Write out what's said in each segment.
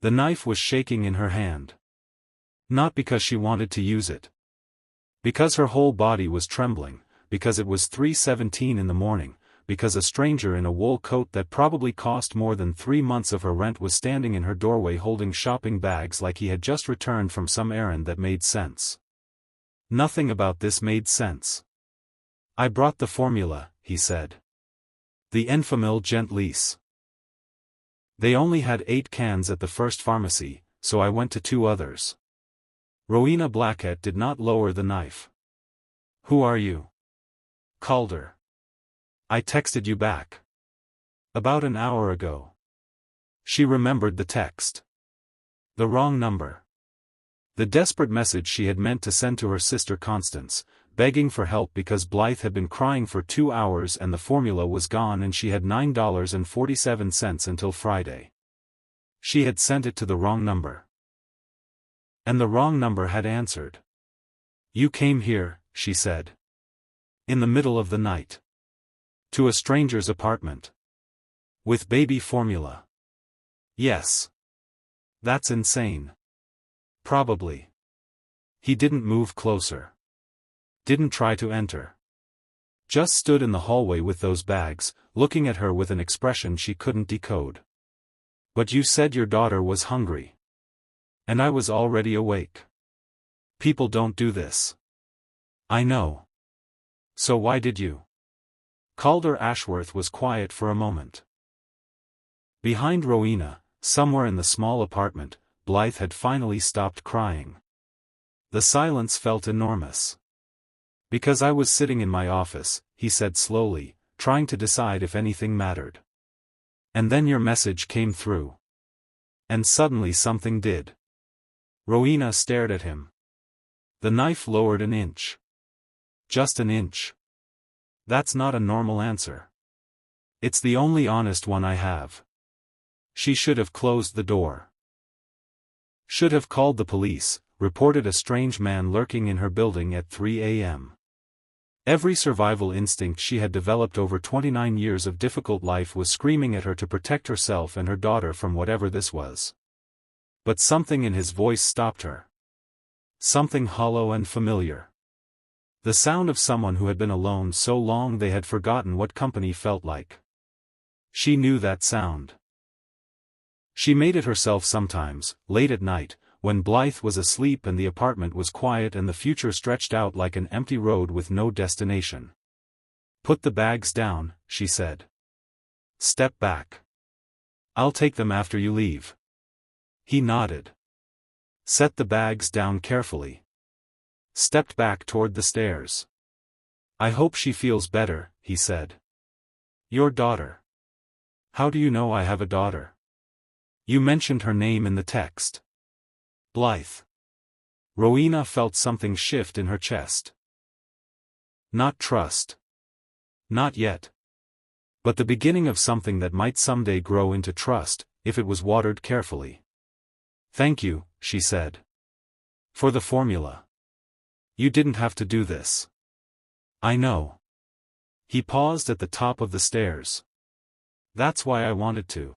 The knife was shaking in her hand. Not because she wanted to use it. Because her whole body was trembling, because it was 3:17 in the morning, because a stranger in a wool coat that probably cost more than 3 months of her rent was standing in her doorway holding shopping bags like he had just returned from some errand that made sense. Nothing about this made sense. "I brought the formula," he said. "The Enfamil Gentlease. They only had 8 cans at the first pharmacy, so I went to 2 others." Rowena Blackett did not lower the knife. "Who are you?" "Calder. I texted you back. About an hour ago." She remembered the text. The wrong number. The desperate message she had meant to send to her sister Constance, begging for help because Blythe had been crying for 2 hours and the formula was gone and she had $9.47 until Friday. She had sent it to the wrong number. And the wrong number had answered. "You came here," she said. "In the middle of the night. To a stranger's apartment. With baby formula." "Yes. That's insane." "Probably." He didn't move closer. Didn't try to enter. Just stood in the hallway with those bags, looking at her with an expression she couldn't decode. "But you said your daughter was hungry. And I was already awake. People don't do this." "I know. So why did you?" Calder Ashworth was quiet for a moment. Behind Rowena, somewhere in the small apartment, Blythe had finally stopped crying. The silence felt enormous. "Because I was sitting in my office," he said slowly, trying to decide if anything mattered. "And then your message came through. And suddenly something did." Rowena stared at him. The knife lowered an inch. "Just an inch. That's not a normal answer. It's the only honest one I have." She should have closed the door. Should have called the police, reported a strange man lurking in her building at 3 a.m. Every survival instinct she had developed over 29 years of difficult life was screaming at her to protect herself and her daughter from whatever this was. But something in his voice stopped her. Something hollow and familiar. The sound of someone who had been alone so long they had forgotten what company felt like. She knew that sound. She made it herself sometimes, late at night, when Blythe was asleep and the apartment was quiet and the future stretched out like an empty road with no destination. "Put the bags down," she said. "Step back. I'll take them after you leave." He nodded. Set the bags down carefully. Stepped back toward the stairs. "I hope she feels better," he said. "Your daughter. How do you know I have a daughter? You mentioned her name in the text." "Blythe." Rowena felt something shift in her chest. Not trust. Not yet. But the beginning of something that might someday grow into trust, if it was watered carefully. "Thank you," she said. "For the formula. You didn't have to do this." "I know." He paused at the top of the stairs. "That's why I wanted to."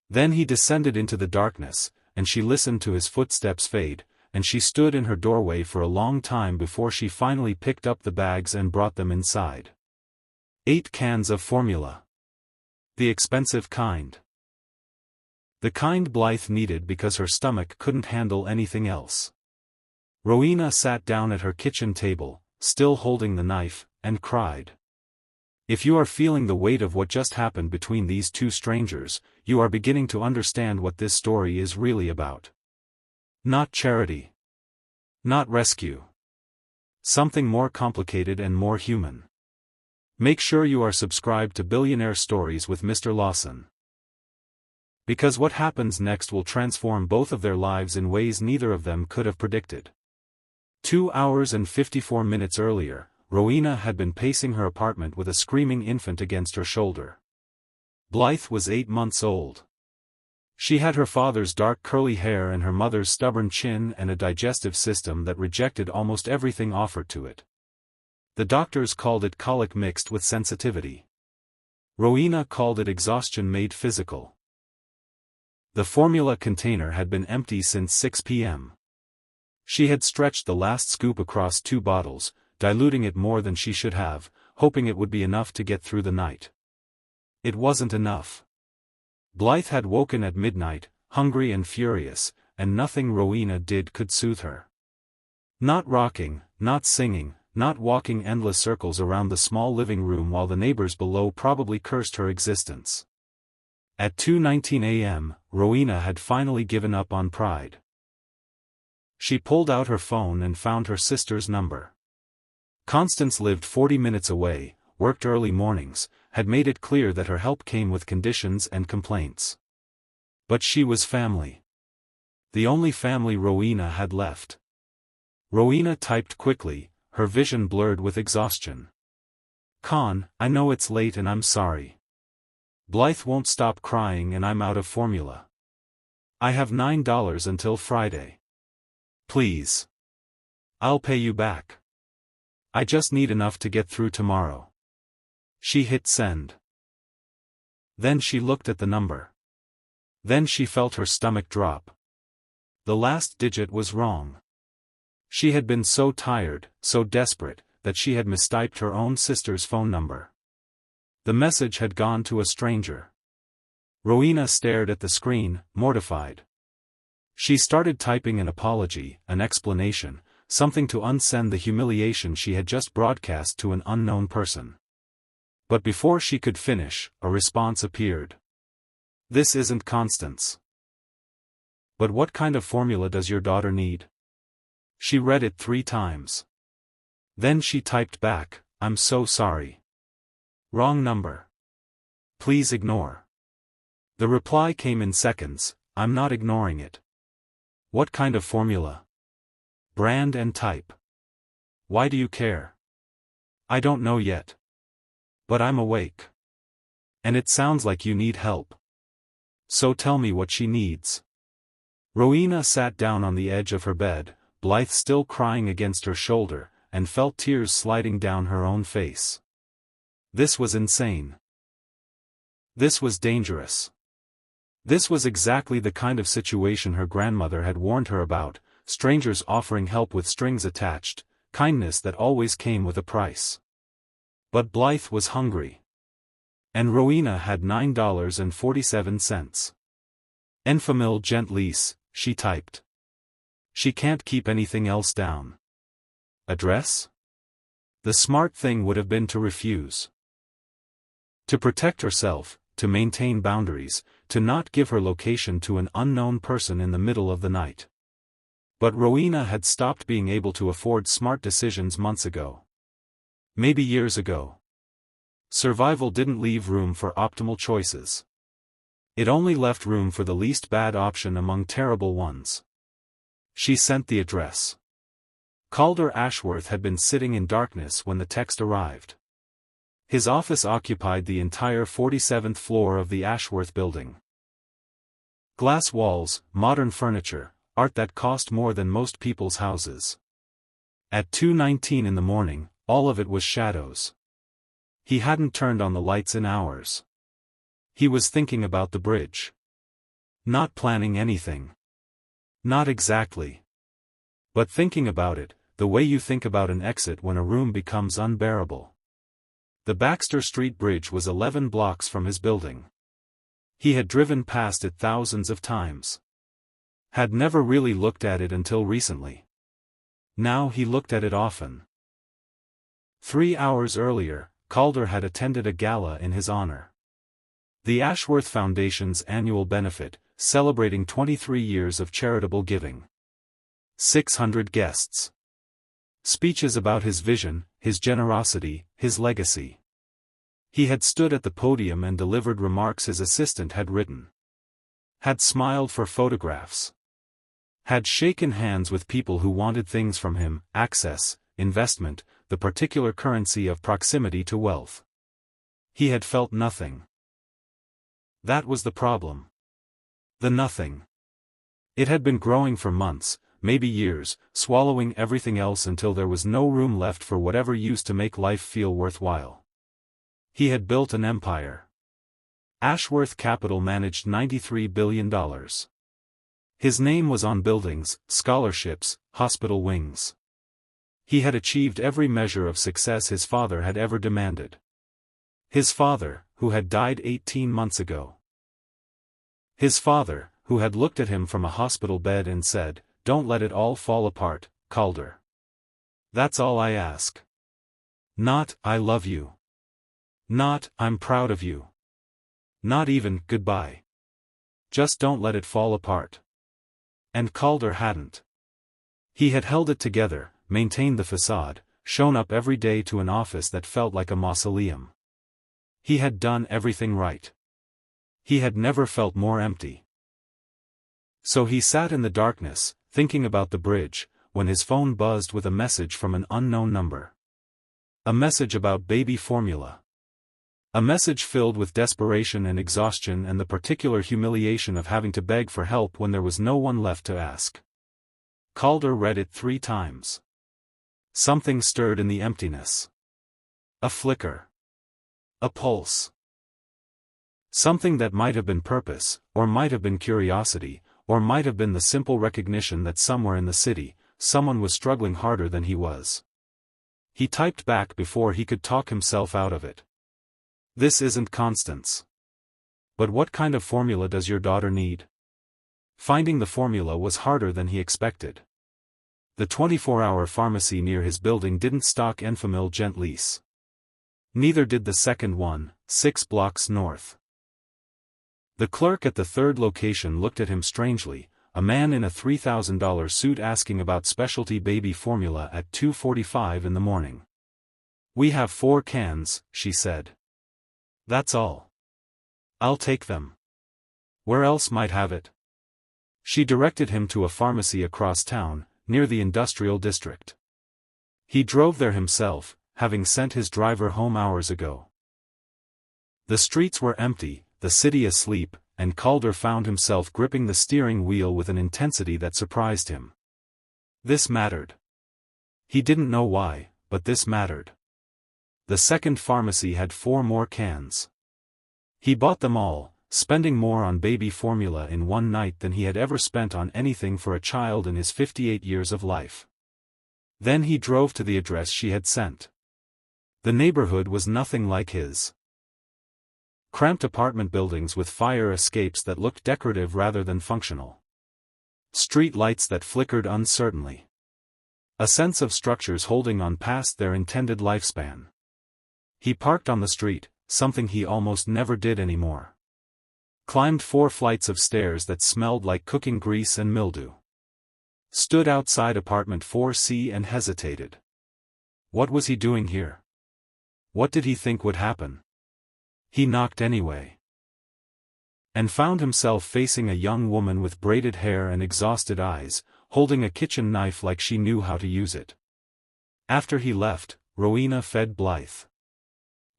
Then he descended into the darkness, and she listened to his footsteps fade, and she stood in her doorway for a long time before she finally picked up the bags and brought them inside. 8 cans of formula. The expensive kind. The kind Blythe needed because her stomach couldn't handle anything else. Rowena sat down at her kitchen table, still holding the knife, and cried. If you are feeling the weight of what just happened between these 2 strangers, you are beginning to understand what this story is really about. Not charity. Not rescue. Something more complicated and more human. Make sure you are subscribed to Billionaire Stories with Mr. Lawson. Because what happens next will transform both of their lives in ways neither of them could have predicted. 2 hours and 54 minutes earlier, Rowena had been pacing her apartment with a screaming infant against her shoulder. Blythe was 8 months old. She had her father's dark curly hair and her mother's stubborn chin and a digestive system that rejected almost everything offered to it. The doctors called it colic mixed with sensitivity. Rowena called it exhaustion made physical. The formula container had been empty since 6 p.m. She had stretched the last scoop across 2 bottles, diluting it more than she should have, hoping it would be enough to get through the night. It wasn't enough. Blythe had woken at midnight, hungry and furious, and nothing Rowena did could soothe her. Not rocking, not singing, not walking endless circles around the small living room while the neighbors below probably cursed her existence. At 2:19 a.m., Rowena had finally given up on pride. She pulled out her phone and found her sister's number. Constance lived 40 minutes away, worked early mornings, had made it clear that her help came with conditions and complaints. But she was family. The only family Rowena had left. Rowena typed quickly, her vision blurred with exhaustion. Con, I know it's late and I'm sorry. Blythe won't stop crying and I'm out of formula. I have $9 until Friday. Please. I'll pay you back. I just need enough to get through tomorrow. She hit send. Then she looked at the number. Then she felt her stomach drop. The last digit was wrong. She had been so tired, so desperate, that she had mistyped her own sister's phone number. The message had gone to a stranger. Rowena stared at the screen, mortified. She started typing an apology, an explanation, something to unsend the humiliation she had just broadcast to an unknown person. But before she could finish, a response appeared. This isn't Constance. But what kind of formula does your daughter need? She read it 3 times. Then she typed back, I'm so sorry. Wrong number. Please ignore. The reply came in seconds, I'm not ignoring it. What kind of formula? Brand and type. Why do you care? I don't know yet. But I'm awake. And it sounds like you need help. So tell me what she needs. Rowena sat down on the edge of her bed, Blythe still crying against her shoulder, and felt tears sliding down her own face. This was insane. This was dangerous. This was exactly the kind of situation her grandmother had warned her about, strangers offering help with strings attached, kindness that always came with a price. But Blythe was hungry. And Rowena had $9.47. Enfamil gentlis, she typed. She can't keep anything else down. Address? The smart thing would have been to refuse. To protect herself, to maintain boundaries, to not give her location to an unknown person in the middle of the night. But Rowena had stopped being able to afford smart decisions months ago. Maybe years ago. Survival didn't leave room for optimal choices. It only left room for the least bad option among terrible ones. She sent the address. Calder Ashworth had been sitting in darkness when the text arrived. His office occupied the entire 47th floor of the Ashworth building. Glass walls, modern furniture, art that cost more than most people's houses. At 2:19 in the morning, all of it was shadows. He hadn't turned on the lights in hours. He was thinking about the bridge. Not planning anything. Not exactly. But thinking about it, the way you think about an exit when a room becomes unbearable. The Baxter Street Bridge was 11 blocks from his building. He had driven past it thousands of times. Had never really looked at it until recently. Now he looked at it often. 3 hours earlier, Calder had attended a gala in his honor. The Ashworth Foundation's annual benefit, celebrating 23 years of charitable giving. 600 guests. Speeches about his vision, his generosity, his legacy. He had stood at the podium and delivered remarks his assistant had written. Had smiled for photographs. Had shaken hands with people who wanted things from him, access, investment, the particular currency of proximity to wealth. He had felt nothing. That was the problem. The nothing. It had been growing for months, maybe years, swallowing everything else until there was no room left for whatever used to make life feel worthwhile. He had built an empire. Ashworth Capital managed $93 billion. His name was on buildings, scholarships, hospital wings. He had achieved every measure of success his father had ever demanded. His father, who had died 18 months ago. His father, who had looked at him from a hospital bed and said, "Don't let it all fall apart, Calder. That's all I ask. Not, I love you. Not, I'm proud of you. Not even, goodbye. Just don't let it fall apart." And Calder hadn't. He had held it together, maintained the facade, shown up every day to an office that felt like a mausoleum. He had done everything right. He had never felt more empty. So he sat in the darkness, thinking about the bridge, when his phone buzzed with a message from an unknown number. A message about baby formula. A message filled with desperation and exhaustion and the particular humiliation of having to beg for help when there was no one left to ask. Calder read it 3 times. Something stirred in the emptiness. A flicker. A pulse. Something that might have been purpose, or might have been curiosity, or might have been the simple recognition that somewhere in the city, someone was struggling harder than he was. He typed back before he could talk himself out of it. "This isn't Constance. But what kind of formula does your daughter need?" Finding the formula was harder than he expected. The 24-hour pharmacy near his building didn't stock Enfamil Gentlease. Neither did the second one, 6 blocks north. The clerk at the third location looked at him strangely, a man in a $3,000 suit asking about specialty baby formula at 2:45 in the morning. "We have 4 cans, she said. "That's all. I'll take them. Where else might have it?" She directed him to a pharmacy across town, near the industrial district. He drove there himself, having sent his driver home hours ago. The streets were empty, the city asleep, and Calder found himself gripping the steering wheel with an intensity that surprised him. This mattered. He didn't know why, but this mattered. The second pharmacy had 4 more cans. He bought them all, spending more on baby formula in one night than he had ever spent on anything for a child in his 58 years of life. Then he drove to the address she had sent. The neighborhood was nothing like his. Cramped apartment buildings with fire escapes that looked decorative rather than functional. Street lights that flickered uncertainly. A sense of structures holding on past their intended lifespan. He parked on the street, something he almost never did anymore. Climbed 4 flights of stairs that smelled like cooking grease and mildew. Stood outside apartment 4C and hesitated. What was he doing here? What did he think would happen? He knocked anyway. And found himself facing a young woman with braided hair and exhausted eyes, holding a kitchen knife like she knew how to use it. After he left, Rowena fed Blythe.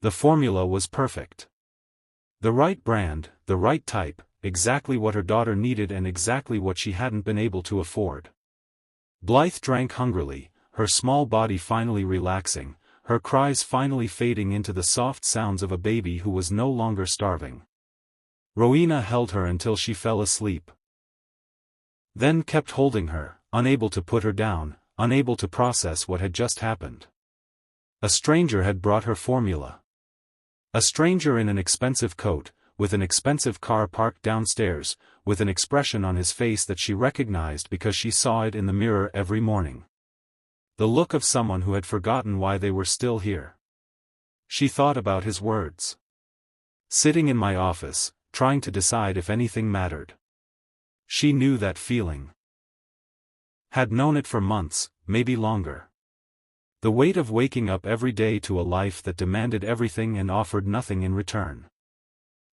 The formula was perfect. The right brand, the right type, exactly what her daughter needed and exactly what she hadn't been able to afford. Blythe drank hungrily, her small body finally relaxing, her cries finally fading into the soft sounds of a baby who was no longer starving. Rowena held her until she fell asleep. Then kept holding her, unable to put her down, unable to process what had just happened. A stranger had brought her formula. A stranger in an expensive coat, with an expensive car parked downstairs, with an expression on his face that she recognized because she saw it in the mirror every morning. The look of someone who had forgotten why they were still here. She thought about his words. Sitting in my office, trying to decide if anything mattered. She knew that feeling. Had known it for months, maybe longer. The weight of waking up every day to a life that demanded everything and offered nothing in return.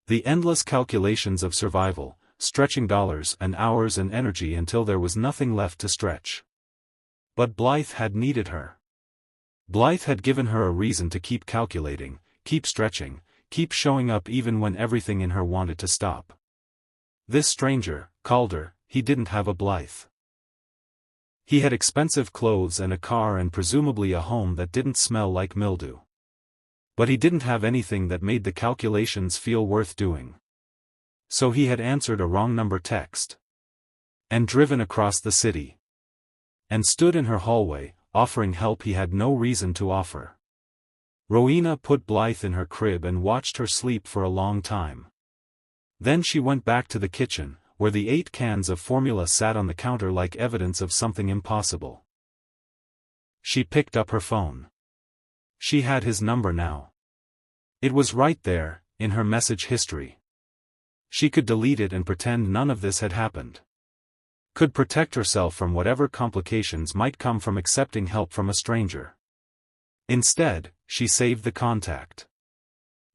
The endless calculations of survival, stretching dollars and hours and energy until there was nothing left to stretch. But Blythe had needed her. Blythe had given her a reason to keep calculating, keep stretching, keep showing up even when everything in her wanted to stop. This stranger, Calder, he didn't have a Blythe. He had expensive clothes and a car and presumably a home that didn't smell like mildew. But he didn't have anything that made the calculations feel worth doing. So he had answered a wrong number text. And driven across the city. And stood in her hallway, offering help he had no reason to offer. Rowena put Blythe in her crib and watched her sleep for a long time. Then she went back to the kitchen, where the 8 cans of formula sat on the counter like evidence of something impossible. She picked up her phone. She had his number now. It was right there, in her message history. She could delete it and pretend none of this had happened. Could protect herself from whatever complications might come from accepting help from a stranger. Instead, she saved the contact.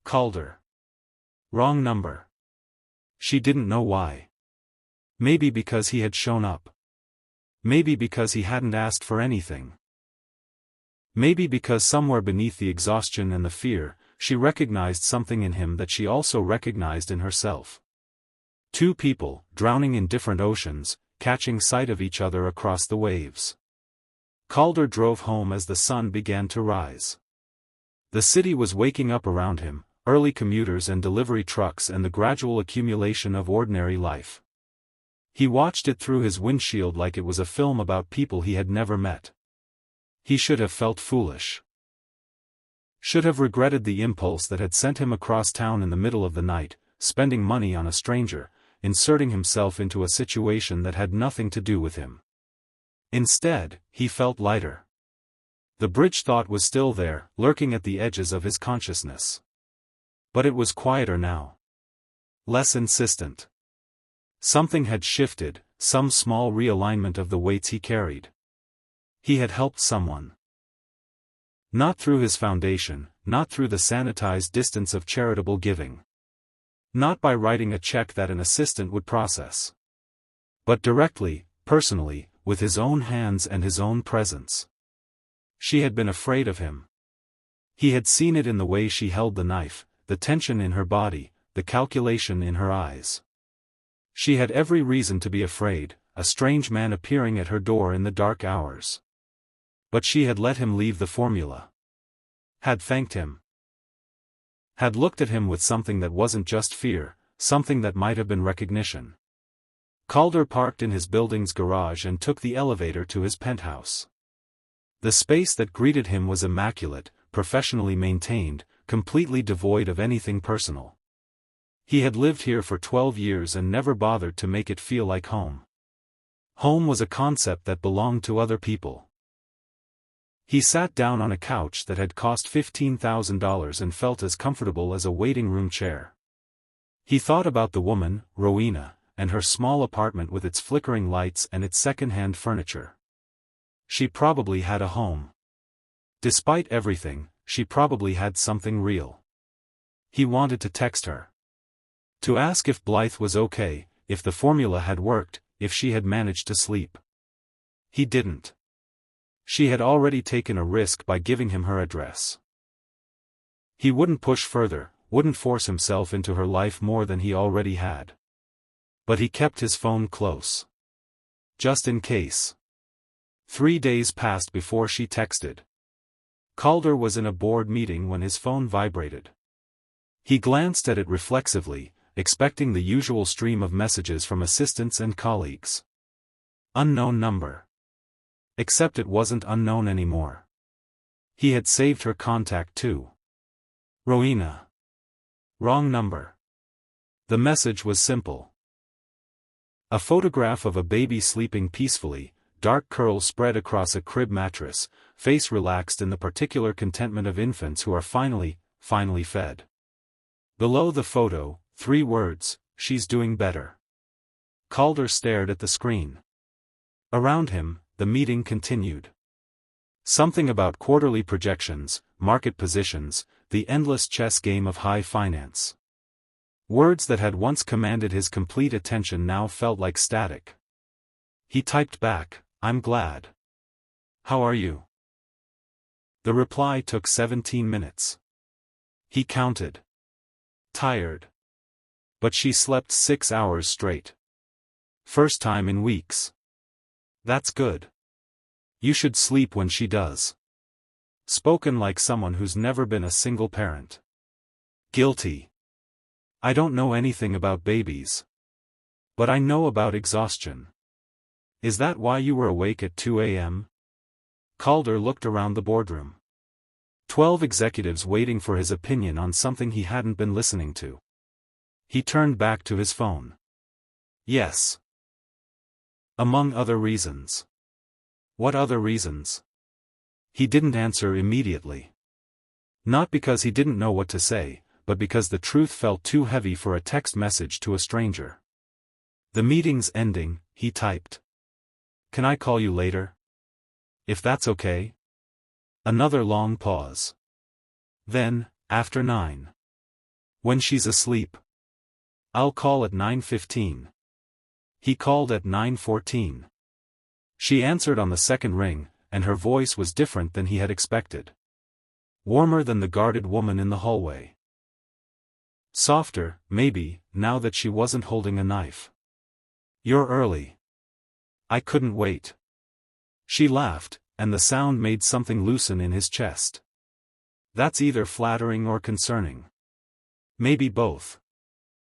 Calder. Wrong number. She didn't know why. Maybe because he had shown up. Maybe because he hadn't asked for anything. Maybe because somewhere beneath the exhaustion and the fear, she recognized something in him that she also recognized in herself. 2 people, drowning in different oceans, catching sight of each other across the waves. Calder drove home as the sun began to rise. The city was waking up around him, early commuters and delivery trucks and the gradual accumulation of ordinary life. He watched it through his windshield like it was a film about people he had never met. He should have felt foolish. Should have regretted the impulse that had sent him across town in the middle of the night, spending money on a stranger, inserting himself into a situation that had nothing to do with him. Instead, he felt lighter. The bridge thought was still there, lurking at the edges of his consciousness. But it was quieter now. Less insistent. Something had shifted, some small realignment of the weights he carried. He had helped someone. Not through his foundation, not through the sanitized distance of charitable giving. Not by writing a check that an assistant would process. But directly, personally, with his own hands and his own presence. She had been afraid of him. He had seen it in the way she held the knife, the tension in her body, the calculation in her eyes. She had every reason to be afraid, a strange man appearing at her door in the dark hours. But she had let him leave the formula. Had thanked him. Had looked at him with something that wasn't just fear, something that might have been recognition. Calder parked in his building's garage and took the elevator to his penthouse. The space that greeted him was immaculate, professionally maintained, completely devoid of anything personal. He had lived here for 12 years and never bothered to make it feel like home. Home was a concept that belonged to other people. He sat down on a couch that had cost $15,000 and felt as comfortable as a waiting room chair. He thought about the woman, Rowena, and her small apartment with its flickering lights and its second-hand furniture. She probably had a home. Despite everything, she probably had something real. He wanted to text her. To ask if Blythe was okay, if the formula had worked, if she had managed to sleep. He didn't. She had already taken a risk by giving him her address. He wouldn't push further, wouldn't force himself into her life more than he already had. But he kept his phone close. Just in case. 3 days passed before she texted. Calder was in a board meeting when his phone vibrated. He glanced at it reflexively, expecting the usual stream of messages from assistants and colleagues. Unknown number. Except it wasn't unknown anymore. He had saved her contact too. Rowena. Wrong number. The message was simple. A photograph of a baby sleeping peacefully, dark curls spread across a crib mattress, face relaxed in the particular contentment of infants who are finally fed. Below the photo, 3 words, "She's doing better." Calder stared at the screen. Around him, the meeting continued. Something about quarterly projections, market positions, the endless chess game of high finance. Words that had once commanded his complete attention now felt like static. He typed back, "I'm glad. How are you?" The reply took 17 minutes. He counted. Tired. But she slept 6 hours straight. First time in weeks. That's good. You should sleep when she does. Spoken like someone who's never been a single parent. Guilty. I don't know anything about babies. But I know about exhaustion. Is that why you were awake at 2 a.m.? Calder looked around the boardroom. 12 executives waiting for his opinion on something he hadn't been listening to. He turned back to his phone. Yes. Among other reasons. What other reasons? He didn't answer immediately. Not because he didn't know what to say, but because the truth felt too heavy for a text message to a stranger. The meeting's ending, he typed. Can I call you later? If that's okay? Another long pause. Then, after 9. When she's asleep. I'll call at 9:15. He called at 9:14. She answered on the second ring, and her voice was different than he had expected. Warmer than the guarded woman in the hallway. Softer, maybe, now that she wasn't holding a knife. You're early. I couldn't wait. She laughed, and the sound made something loosen in his chest. That's either flattering or concerning. Maybe both.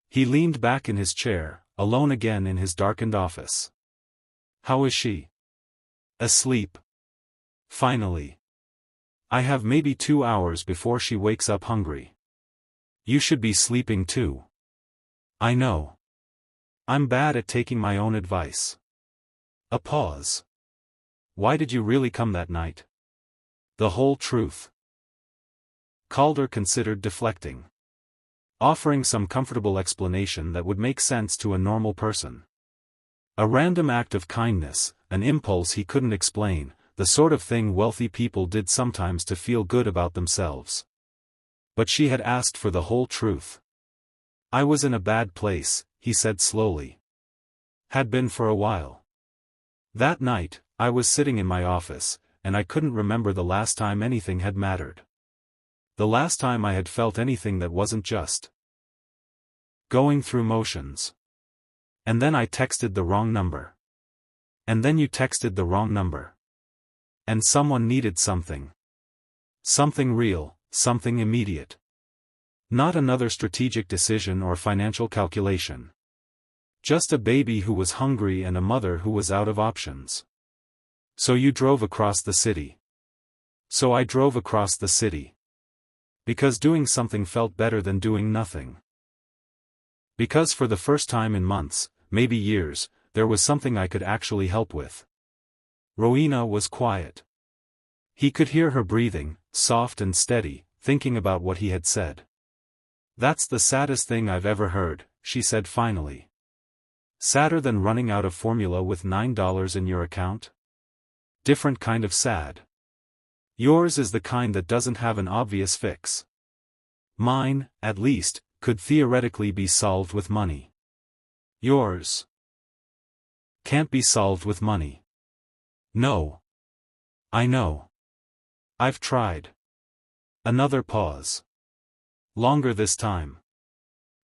He leaned back in his chair, alone again in his darkened office. How is she? Asleep. Finally. I have maybe 2 hours before she wakes up hungry. You should be sleeping too. I know. I'm bad at taking my own advice. A pause. Why did you really come that night? The whole truth. Calder considered deflecting. Offering some comfortable explanation that would make sense to a normal person. A random act of kindness, an impulse he couldn't explain, the sort of thing wealthy people did sometimes to feel good about themselves. But she had asked for the whole truth. I was in a bad place, he said slowly. Had been for a while. That night, I was sitting in my office, and I couldn't remember the last time anything had mattered. The last time I had felt anything that wasn't just going through motions. And then I texted the wrong number. And then you texted the wrong number. And someone needed something. Something real, something immediate. Not another strategic decision or financial calculation. Just a baby who was hungry and a mother who was out of options. So you drove across the city. So I drove across the city. Because doing something felt better than doing nothing. Because for the first time in months, maybe years, there was something I could actually help with. Rowena was quiet. He could hear her breathing, soft and steady, thinking about what he had said. That's the saddest thing I've ever heard, she said finally. Sadder than running out of formula with $9 in your account? Different kind of sad. Yours is the kind that doesn't have an obvious fix. Mine, at least, could theoretically be solved with money. Yours can't be solved with money. No. I know. I've tried. Another pause. Longer this time.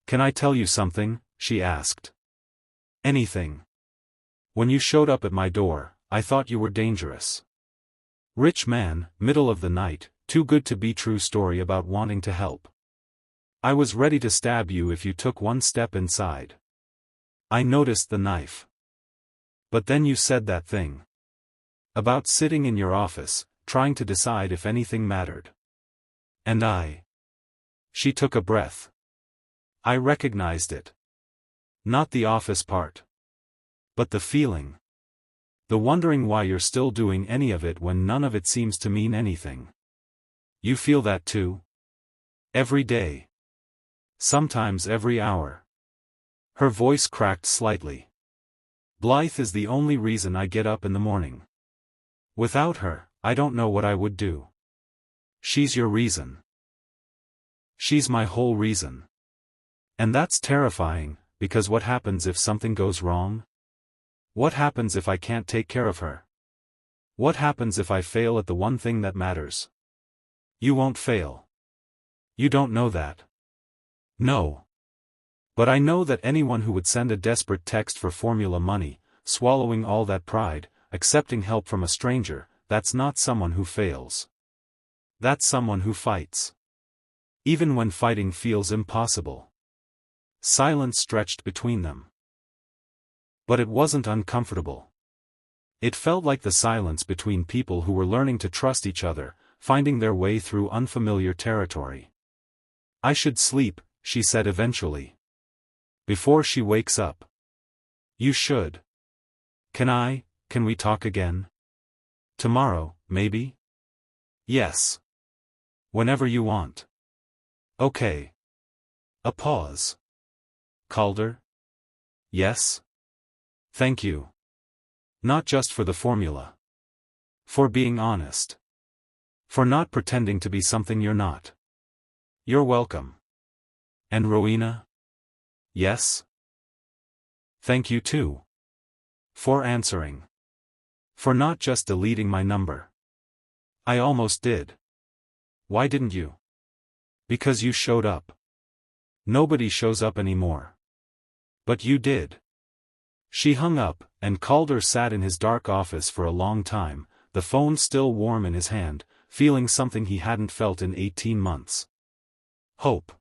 Can I tell you something? She asked. Anything. When you showed up at my door, I thought you were dangerous. Rich man, middle of the night, too good to be true story about wanting to help. I was ready to stab you if you took one step inside. I noticed the knife. But then you said that thing. About sitting in your office, trying to decide if anything mattered. And I. She took a breath. I recognized it. Not the office part. But the feeling. The wondering why you're still doing any of it when none of it seems to mean anything. You feel that too? Every day. Sometimes every hour. Her voice cracked slightly. Blythe is the only reason I get up in the morning. Without her, I don't know what I would do. She's your reason. She's my whole reason. And that's terrifying, because what happens if something goes wrong? What happens if I can't take care of her? What happens if I fail at the one thing that matters? You won't fail. You don't know that. No. But I know that anyone who would send a desperate text for formula money, swallowing all that pride, accepting help from a stranger, that's not someone who fails. That's someone who fights. Even when fighting feels impossible. Silence stretched between them. But it wasn't uncomfortable. It felt like the silence between people who were learning to trust each other, finding their way through unfamiliar territory. I should sleep, she said eventually. Before she wakes up. You should. Can we talk again? Tomorrow, maybe? Yes. Whenever you want. Okay. A pause. Calder? Yes? Thank you. Not just for the formula. For being honest. For not pretending to be something you're not. You're welcome. And Rowena? Yes? Thank you too. For answering. For not just deleting my number. I almost did. Why didn't you? Because you showed up. Nobody shows up anymore. But you did. She hung up, and Calder sat in his dark office for a long time, the phone still warm in his hand, feeling something he hadn't felt in 18 months. Hope.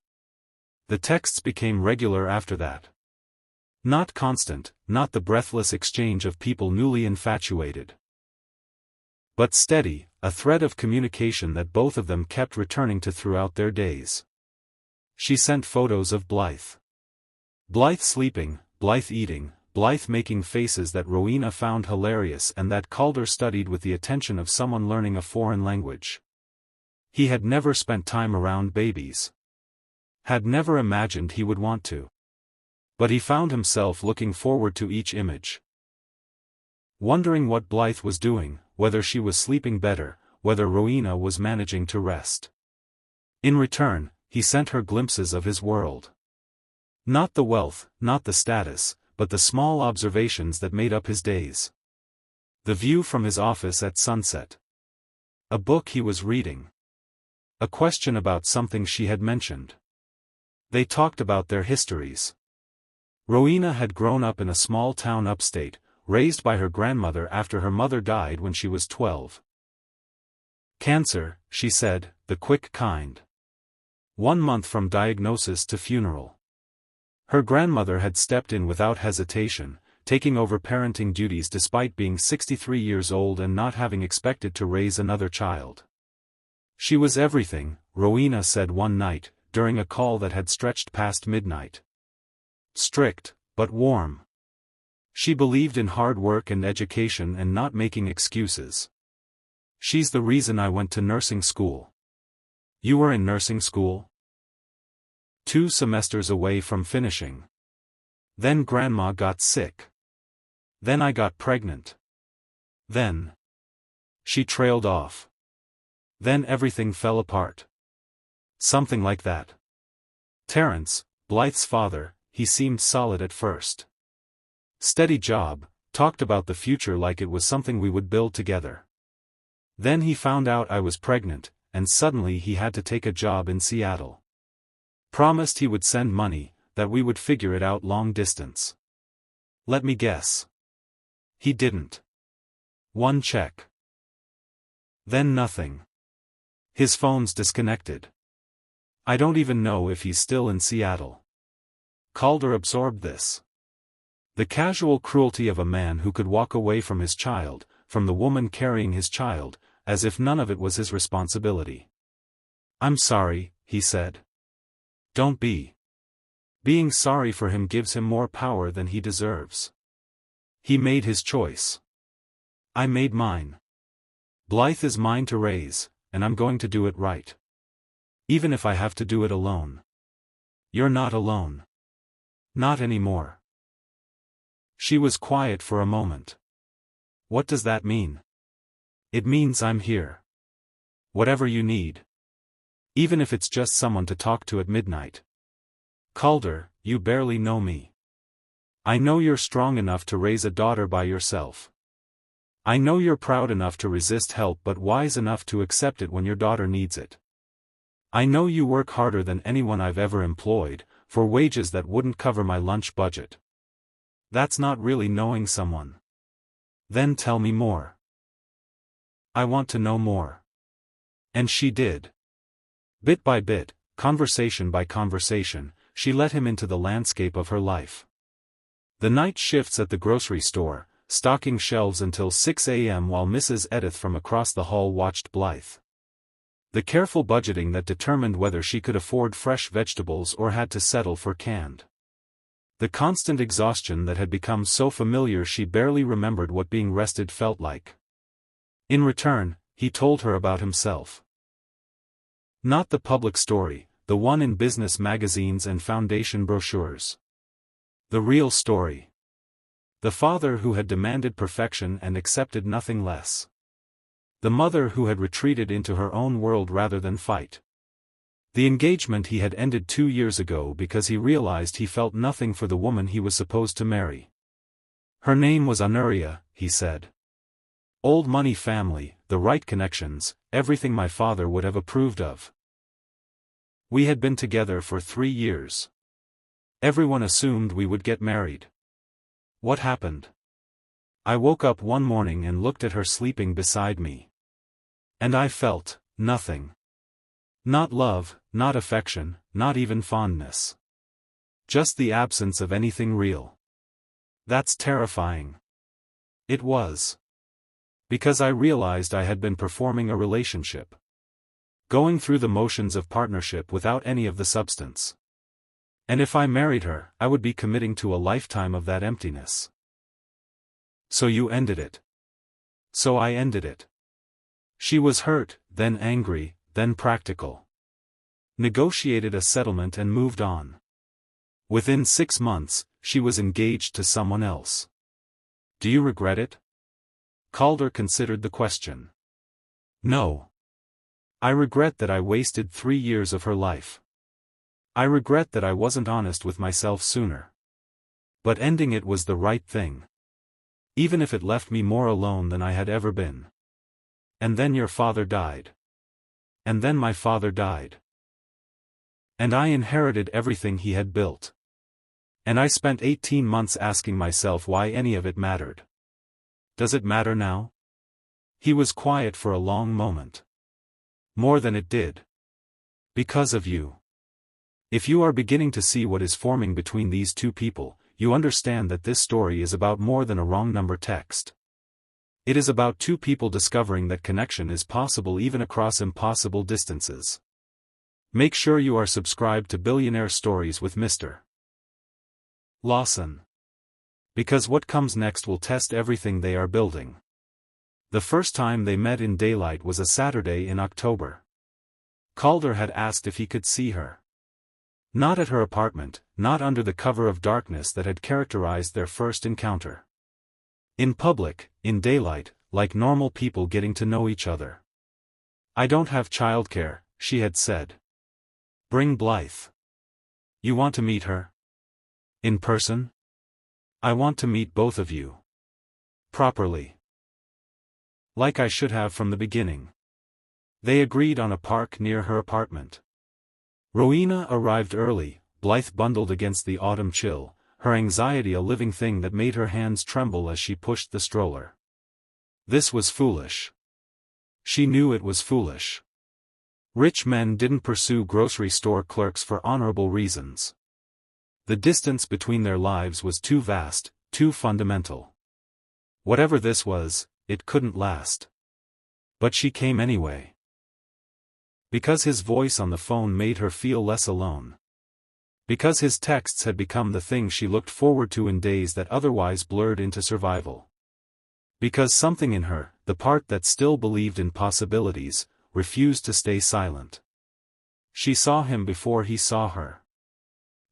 The texts became regular after that. Not constant, not the breathless exchange of people newly infatuated. But steady, a thread of communication that both of them kept returning to throughout their days. She sent photos of Blythe. Blythe sleeping, Blythe eating, Blythe making faces that Rowena found hilarious and that Calder studied with the attention of someone learning a foreign language. He had never spent time around babies. Had never imagined he would want to. But he found himself looking forward to each image. Wondering what Blythe was doing, whether she was sleeping better, whether Rowena was managing to rest. In return, he sent her glimpses of his world. Not the wealth, not the status, but the small observations that made up his days. The view from his office at sunset. A book he was reading. A question about something she had mentioned. They talked about their histories. Rowena had grown up in a small town upstate, raised by her grandmother after her mother died when she was 12. Cancer, she said, the quick kind. 1 month from diagnosis to funeral. Her grandmother had stepped in without hesitation, taking over parenting duties despite being 63 years old and not having expected to raise another child. She was everything, Rowena said one night, during a call that had stretched past midnight. Strict, but warm. She believed in hard work and education and not making excuses. She's the reason I went to nursing school. You were in nursing school? 2 semesters away from finishing. Then Grandma got sick. Then I got pregnant. Then. She trailed off. Then everything fell apart. Something like that. Terrence, Blythe's father, he seemed solid at first. Steady job, talked about the future like it was something we would build together. Then he found out I was pregnant, and suddenly he had to take a job in Seattle. Promised he would send money, that we would figure it out long distance. Let me guess. He didn't. 1 check. Then nothing. His phone's disconnected. I don't even know if he's still in Seattle. Calder absorbed this. The casual cruelty of a man who could walk away from his child, from the woman carrying his child, as if none of it was his responsibility. I'm sorry, he said. Don't be. Being sorry for him gives him more power than he deserves. He made his choice. I made mine. Blythe is mine to raise, and I'm going to do it right. Even if I have to do it alone. You're not alone. Not anymore. She was quiet for a moment. What does that mean? It means I'm here. Whatever you need. Even if it's just someone to talk to at midnight. Calder, you barely know me. I know you're strong enough to raise a daughter by yourself. I know you're proud enough to resist help but wise enough to accept it when your daughter needs it. I know you work harder than anyone I've ever employed, for wages that wouldn't cover my lunch budget. That's not really knowing someone. Then tell me more. I want to know more. And she did. Bit by bit, conversation by conversation, she let him into the landscape of her life. The night shifts at the grocery store, stocking shelves until 6 a.m. while Mrs. Edith from across the hall watched Blythe. The careful budgeting that determined whether she could afford fresh vegetables or had to settle for canned. The constant exhaustion that had become so familiar she barely remembered what being rested felt like. In return, he told her about himself. Not the public story, the one in business magazines and foundation brochures. The real story. The father who had demanded perfection and accepted nothing less. The mother who had retreated into her own world rather than fight. The engagement he had ended 2 years ago because he realized he felt nothing for the woman he was supposed to marry. Her name was Honoria, he said. Old money family, the right connections, everything my father would have approved of. We had been together for 3 years. Everyone assumed we would get married. What happened? I woke up one morning and looked at her sleeping beside me. And I felt nothing. Not love, not affection, not even fondness. Just the absence of anything real. That's terrifying. It was. Because I realized I had been performing a relationship. Going through the motions of partnership without any of the substance. And if I married her, I would be committing to a lifetime of that emptiness. So you ended it. So I ended it. She was hurt, then angry, then practical. Negotiated a settlement and moved on. Within 6 months, she was engaged to someone else. Do you regret it? Calder considered the question. No. I regret that I wasted 3 years of her life. I regret that I wasn't honest with myself sooner. But ending it was the right thing. Even if it left me more alone than I had ever been. And then your father died. And then my father died. And I inherited everything he had built. And I spent 18 months asking myself why any of it mattered. Does it matter now? He was quiet for a long moment. More than it did. Because of you. If you are beginning to see what is forming between these two people, you understand that this story is about more than a wrong number text. It is about two people discovering that connection is possible even across impossible distances. Make sure you are subscribed to Billionaire Stories with Mr. Lawson. Because what comes next will test everything they are building. The first time they met in daylight was a Saturday in October. Calder had asked if he could see her. Not at her apartment, not under the cover of darkness that had characterized their first encounter. In public, in daylight, like normal people getting to know each other. I don't have childcare, she had said. Bring Blythe. You want to meet her? In person? I want to meet both of you. Properly. Like I should have from the beginning. They agreed on a park near her apartment. Rowena arrived early, Blythe bundled against the autumn chill, her anxiety a living thing that made her hands tremble as she pushed the stroller. This was foolish. She knew it was foolish. Rich men didn't pursue grocery store clerks for honorable reasons. The distance between their lives was too vast, too fundamental. Whatever this was, it couldn't last. But she came anyway. Because his voice on the phone made her feel less alone. Because his texts had become the thing she looked forward to in days that otherwise blurred into survival. Because something in her, the part that still believed in possibilities, refused to stay silent. She saw him before he saw her.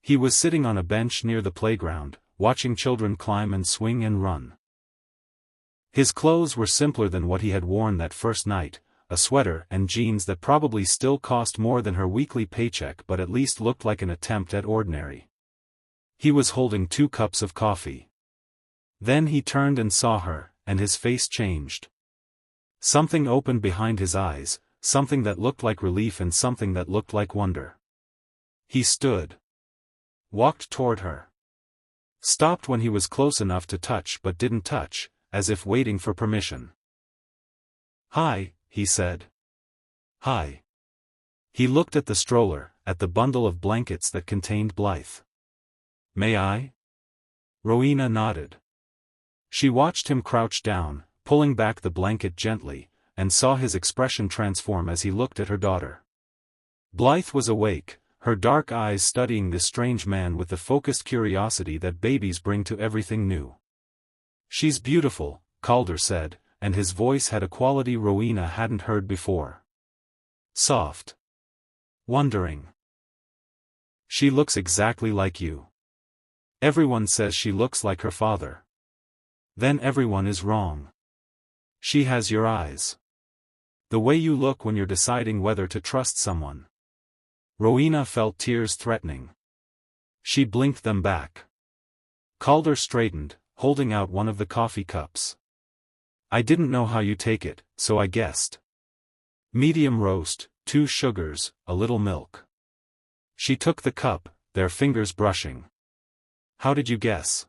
He was sitting on a bench near the playground, watching children climb and swing and run. His clothes were simpler than what he had worn that first night, a sweater and jeans that probably still cost more than her weekly paycheck but at least looked like an attempt at ordinary. He was holding 2 cups of coffee. Then he turned and saw her, and his face changed. Something opened behind his eyes, something that looked like relief and something that looked like wonder. He stood. Walked toward her. Stopped when he was close enough to touch but didn't touch, as if waiting for permission. Hi, he said. Hi. He looked at the stroller, at the bundle of blankets that contained Blythe. May I? Rowena nodded. She watched him crouch down, pulling back the blanket gently, and saw his expression transform as he looked at her daughter. Blythe was awake, her dark eyes studying this strange man with the focused curiosity that babies bring to everything new. She's beautiful, Calder said, and his voice had a quality Rowena hadn't heard before. Soft. Wondering. She looks exactly like you. Everyone says she looks like her father. Then everyone is wrong. She has your eyes. The way you look when you're deciding whether to trust someone. Rowena felt tears threatening. She blinked them back. Calder straightened, holding out one of the coffee cups. I didn't know how you take it, so I guessed. Medium roast, 2 sugars, a little milk. She took the cup, their fingers brushing. How did you guess?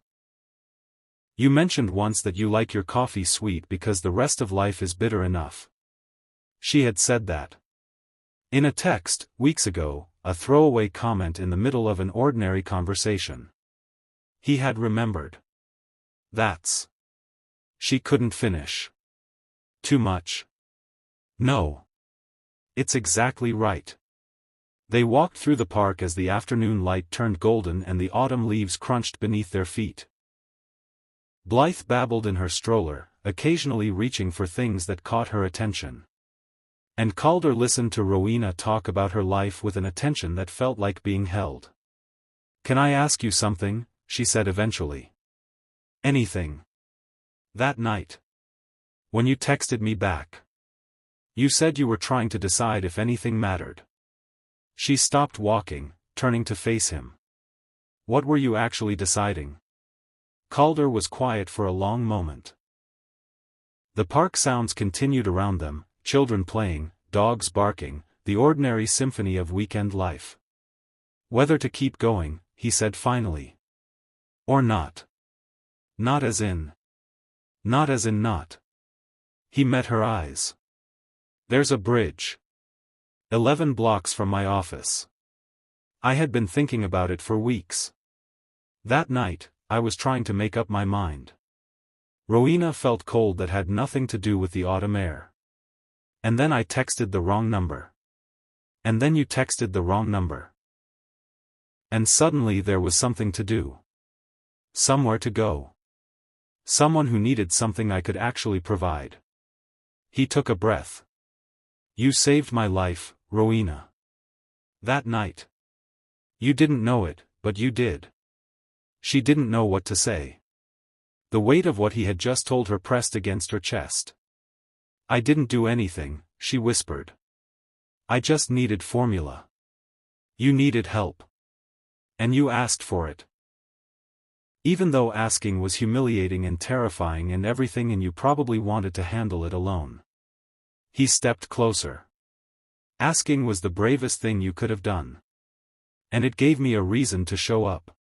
You mentioned once that you like your coffee sweet because the rest of life is bitter enough. She had said that. In a text, weeks ago, a throwaway comment in the middle of an ordinary conversation. He had remembered. That's. She couldn't finish. Too much. No. It's exactly right. They walked through the park as the afternoon light turned golden and the autumn leaves crunched beneath their feet. Blythe babbled in her stroller, occasionally reaching for things that caught her attention. And Calder listened to Rowena talk about her life with an attention that felt like being held. Can I ask you something? She said eventually. Anything. That night. When you texted me back. You said you were trying to decide if anything mattered. She stopped walking, turning to face him. What were you actually deciding? Calder was quiet for a long moment. The park sounds continued around them, children playing, dogs barking, the ordinary symphony of weekend life. Whether to keep going, he said finally. Or not. Not as in. Not as in not. He met her eyes. There's a bridge. 11 blocks from my office. I had been thinking about it for weeks. That night, I was trying to make up my mind. Rowena felt cold that had nothing to do with the autumn air. And then I texted the wrong number. And then you texted the wrong number. And suddenly there was something to do. Somewhere to go. Someone who needed something I could actually provide. He took a breath. You saved my life, Rowena. That night. You didn't know it, but you did. She didn't know what to say. The weight of what he had just told her pressed against her chest. I didn't do anything, she whispered. I just needed formula. You needed help. And you asked for it. Even though asking was humiliating and terrifying and everything and you probably wanted to handle it alone. He stepped closer. Asking was the bravest thing you could have done. And it gave me a reason to show up.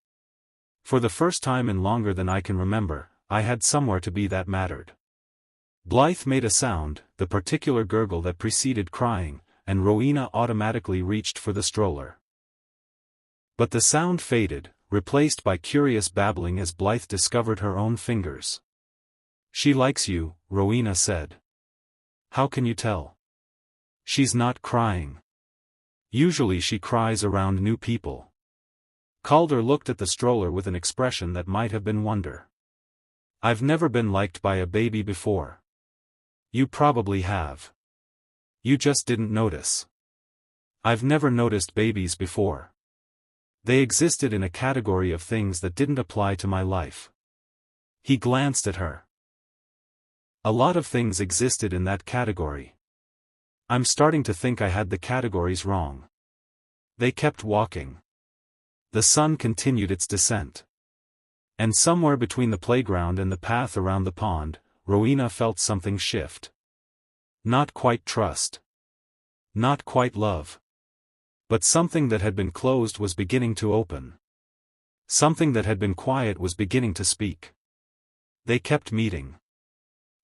For the first time in longer than I can remember, I had somewhere to be that mattered. Blythe made a sound, the particular gurgle that preceded crying, and Rowena automatically reached for the stroller. But the sound faded, replaced by curious babbling as Blythe discovered her own fingers. She likes you, Rowena said. How can you tell? She's not crying. Usually she cries around new people. Calder looked at the stroller with an expression that might have been wonder. I've never been liked by a baby before. You probably have. You just didn't notice. I've never noticed babies before. They existed in a category of things that didn't apply to my life. He glanced at her. A lot of things existed in that category. I'm starting to think I had the categories wrong. They kept walking. The sun continued its descent. And somewhere between the playground and the path around the pond, Rowena felt something shift. Not quite trust. Not quite love. But something that had been closed was beginning to open. Something that had been quiet was beginning to speak. They kept meeting.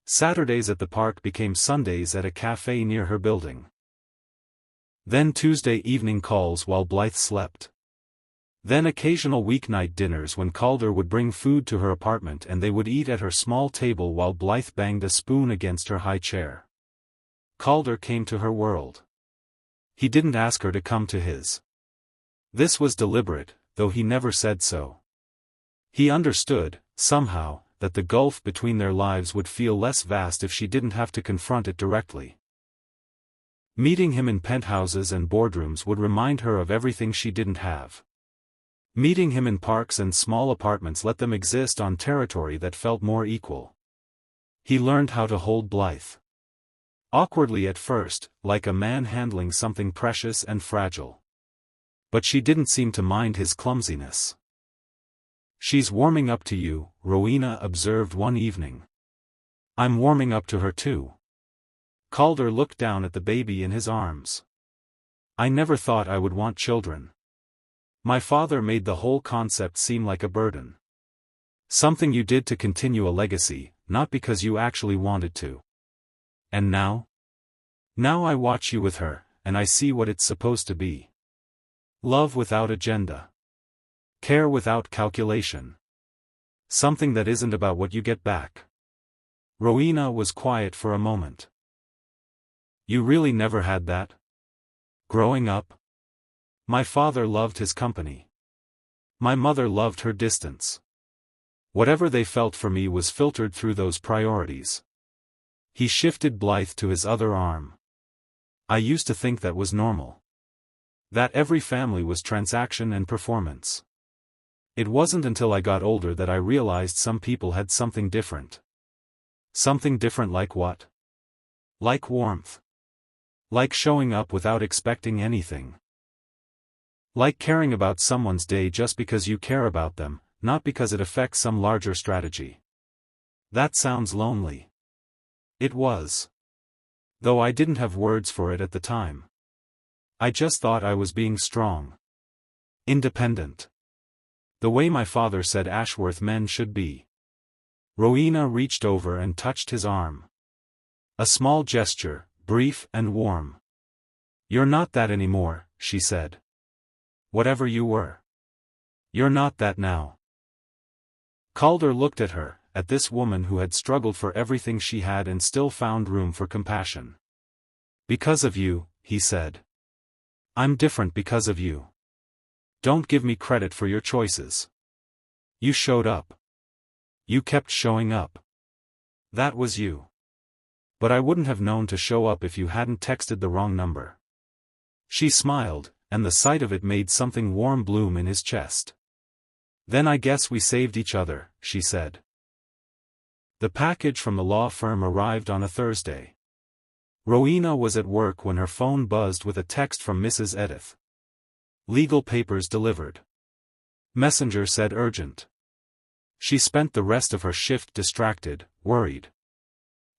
Saturdays at the park became Sundays at a cafe near her building. Then Tuesday evening calls while Blythe slept. Then occasional weeknight dinners when Calder would bring food to her apartment and they would eat at her small table while Blythe banged a spoon against her high chair. Calder came to her world. He didn't ask her to come to his. This was deliberate, though he never said so. He understood, somehow, that the gulf between their lives would feel less vast if she didn't have to confront it directly. Meeting him in penthouses and boardrooms would remind her of everything she didn't have. Meeting him in parks and small apartments let them exist on territory that felt more equal. He learned how to hold Blythe. Awkwardly at first, like a man handling something precious and fragile. But she didn't seem to mind his clumsiness. "She's warming up to you," Rowena observed one evening. "I'm warming up to her too." Calder looked down at the baby in his arms. "I never thought I would want children. My father made the whole concept seem like a burden. Something you did to continue a legacy, not because you actually wanted to. And now? Now I watch you with her, and I see what it's supposed to be. Love without agenda. Care without calculation. Something that isn't about what you get back." Rowena was quiet for a moment. "You really never had that? Growing up? My father loved his company. My mother loved her distance. Whatever they felt for me was filtered through those priorities." He shifted Blythe to his other arm. "I used to think that was normal. That every family was transaction and performance. It wasn't until I got older that I realized some people had something different." "Something different like what?" "Like warmth. Like showing up without expecting anything. Like caring about someone's day just because you care about them, not because it affects some larger strategy." "That sounds lonely." It was. Though I didn't have words for it at the time. I just thought I was being strong. Independent. The way my father said Ashworth men should be. Rowena reached over and touched his arm. A small gesture, brief and warm. "You're not that anymore," she said. "Whatever you were. You're not that now." Calder looked at her, at this woman who had struggled for everything she had and still found room for compassion. "Because of you," he said. "I'm different because of you. Don't give me credit for your choices. You showed up. You kept showing up. That was you. But I wouldn't have known to show up if you hadn't texted the wrong number." She smiled, and the sight of it made something warm bloom in his chest. "Then I guess we saved each other," she said. The package from the law firm arrived on a Thursday. Rowena was at work when her phone buzzed with a text from Mrs. Edith. "Legal papers delivered." Messenger said urgent. She spent the rest of her shift distracted, worried.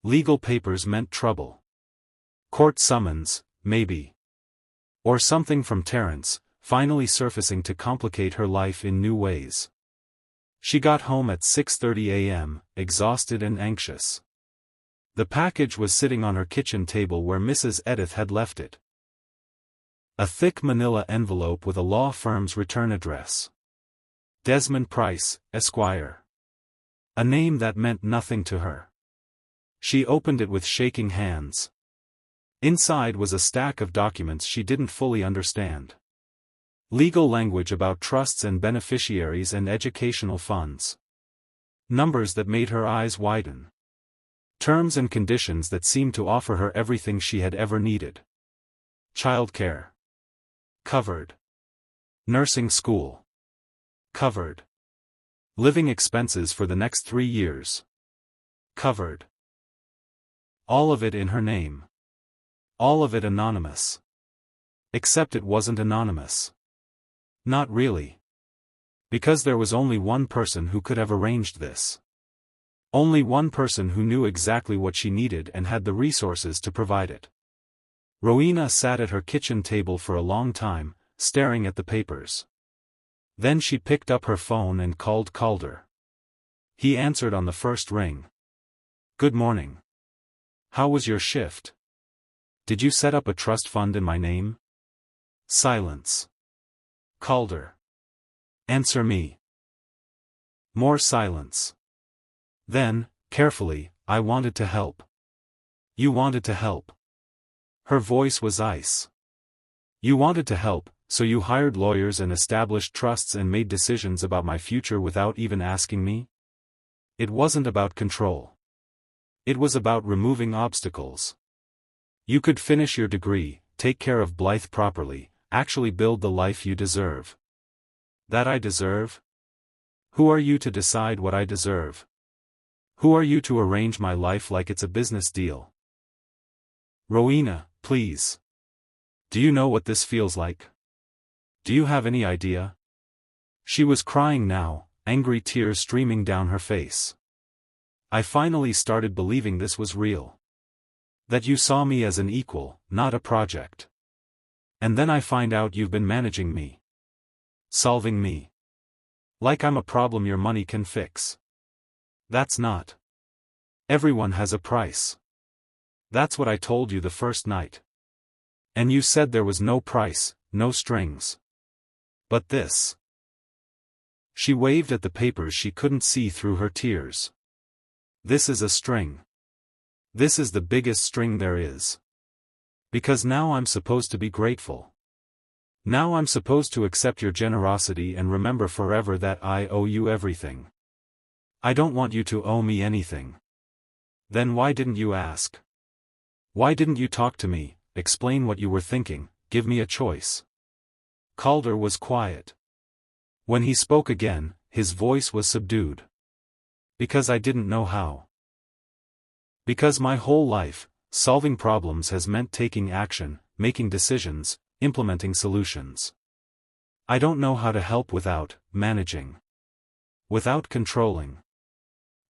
Legal papers meant trouble. Court summons, maybe. Or something from Terence, finally surfacing to complicate her life in new ways. She got home at 6:30 a.m., exhausted and anxious. The package was sitting on her kitchen table where Mrs. Edith had left it. A thick manila envelope with a law firm's return address. Desmond Price, Esquire. A name that meant nothing to her. She opened it with shaking hands. Inside was a stack of documents she didn't fully understand. Legal language about trusts and beneficiaries and educational funds. Numbers that made her eyes widen. Terms and conditions that seemed to offer her everything she had ever needed. Childcare. Covered. Nursing school. Covered. Living expenses for the next 3 years. Covered. All of it in her name. All of it anonymous. Except it wasn't anonymous. Not really. Because there was only one person who could have arranged this. Only one person who knew exactly what she needed and had the resources to provide it. Rowena sat at her kitchen table for a long time, staring at the papers. Then she picked up her phone and called Calder. He answered on the first ring. "Good morning. How was your shift? Did you set up a trust fund in my name?" Silence. Calder. Answer me. More silence. Then, carefully, I wanted to help. You wanted to help. Her voice was ice. You wanted to help, so you hired lawyers and established trusts and made decisions about my future without even asking me? It wasn't about control. It was about removing obstacles. You could finish your degree, take care of Blythe properly, actually build the life you deserve. That I deserve? Who are you to decide what I deserve? Who are you to arrange my life like it's a business deal? Rowena, please. Do you know what this feels like? Do you have any idea? She was crying now, angry tears streaming down her face. I finally started believing this was real. That you saw me as an equal, not a project. And then I find out you've been managing me. Solving me. Like I'm a problem your money can fix. That's not. Everyone has a price. That's what I told you the first night. And you said there was no price, no strings. But this. She waved at the papers she couldn't see through her tears. This is a string. This is the biggest string there is. Because now I'm supposed to be grateful. Now I'm supposed to accept your generosity and remember forever that I owe you everything. I don't want you to owe me anything. Then why didn't you ask? Why didn't you talk to me, explain what you were thinking, give me a choice? Calder was quiet. When he spoke again, his voice was subdued. Because I didn't know how. Because my whole life, solving problems has meant taking action, making decisions, implementing solutions. I don't know how to help without managing. Without controlling.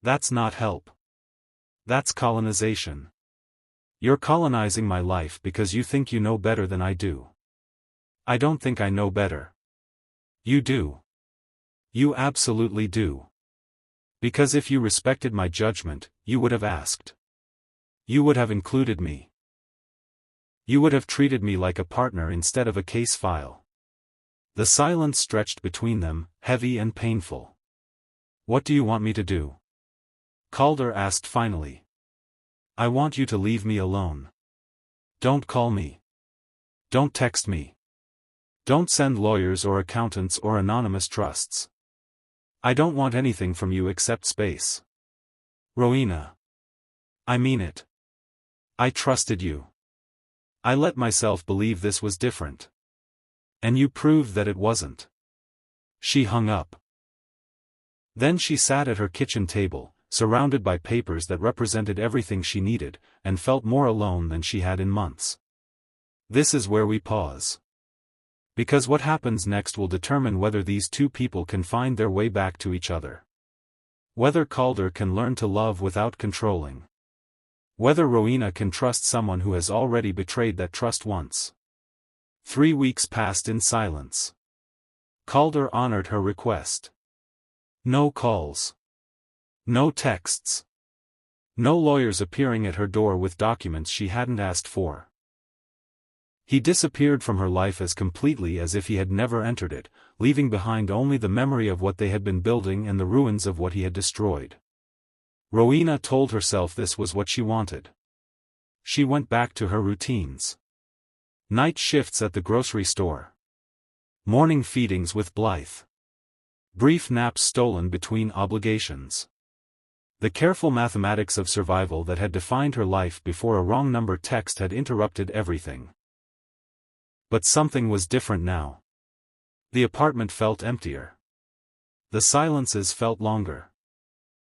That's not help. That's colonization. You're colonizing my life because you think you know better than I do. I don't think I know better. You do. You absolutely do. Because if you respected my judgment, you would have asked. You would have included me. You would have treated me like a partner instead of a case file. The silence stretched between them, heavy and painful. What do you want me to do? Calder asked finally. I want you to leave me alone. Don't call me. Don't text me. Don't send lawyers or accountants or anonymous trusts. I don't want anything from you except space. Rowena. I mean it. I trusted you. I let myself believe this was different. And you proved that it wasn't. She hung up. Then she sat at her kitchen table, surrounded by papers that represented everything she needed, and felt more alone than she had in months. This is where we pause. Because what happens next will determine whether these two people can find their way back to each other. Whether Calder can learn to love without controlling. Whether Rowena can trust someone who has already betrayed that trust once. 3 weeks passed in silence. Calder honored her request. No calls. No texts. No lawyers appearing at her door with documents she hadn't asked for. He disappeared from her life as completely as if he had never entered it, leaving behind only the memory of what they had been building and the ruins of what he had destroyed. Rowena told herself this was what she wanted. She went back to her routines. Night shifts at the grocery store. Morning feedings with Blythe. Brief naps stolen between obligations. The careful mathematics of survival that had defined her life before a wrong number text had interrupted everything. But something was different now. The apartment felt emptier. The silences felt longer.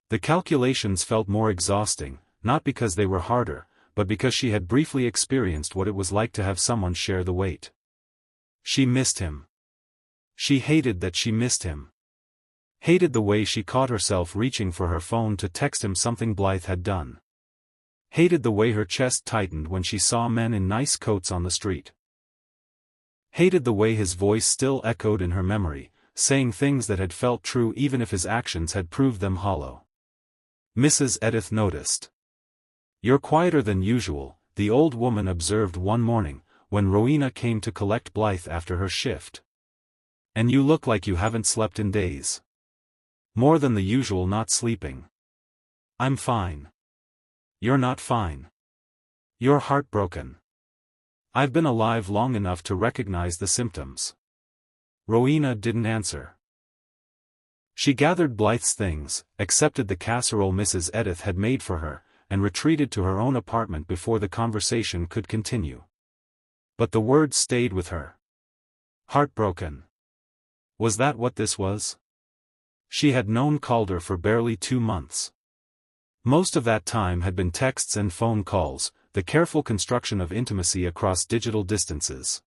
The calculations felt more exhausting, not because they were harder, but because she had briefly experienced what it was like to have someone share the weight. She missed him. She hated that she missed him. Hated the way she caught herself reaching for her phone to text him something Blythe had done. Hated the way her chest tightened when she saw men in nice coats on the street. Hated the way his voice still echoed in her memory, saying things that had felt true even if his actions had proved them hollow. Mrs. Edith noticed. You're quieter than usual, the old woman observed one morning, when Rowena came to collect Blythe after her shift. "And you look like you haven't slept in days. More than the usual not sleeping." "I'm fine." "You're not fine. You're heartbroken." "I've been alive long enough to recognize the symptoms." Rowena didn't answer. She gathered Blythe's things, accepted the casserole Mrs. Edith had made for her, and retreated to her own apartment before the conversation could continue. But the words stayed with her. Heartbroken. Was that what this was? She had known Calder for barely 2 months. Most of that time had been texts and phone calls, the careful construction of intimacy across digital distances.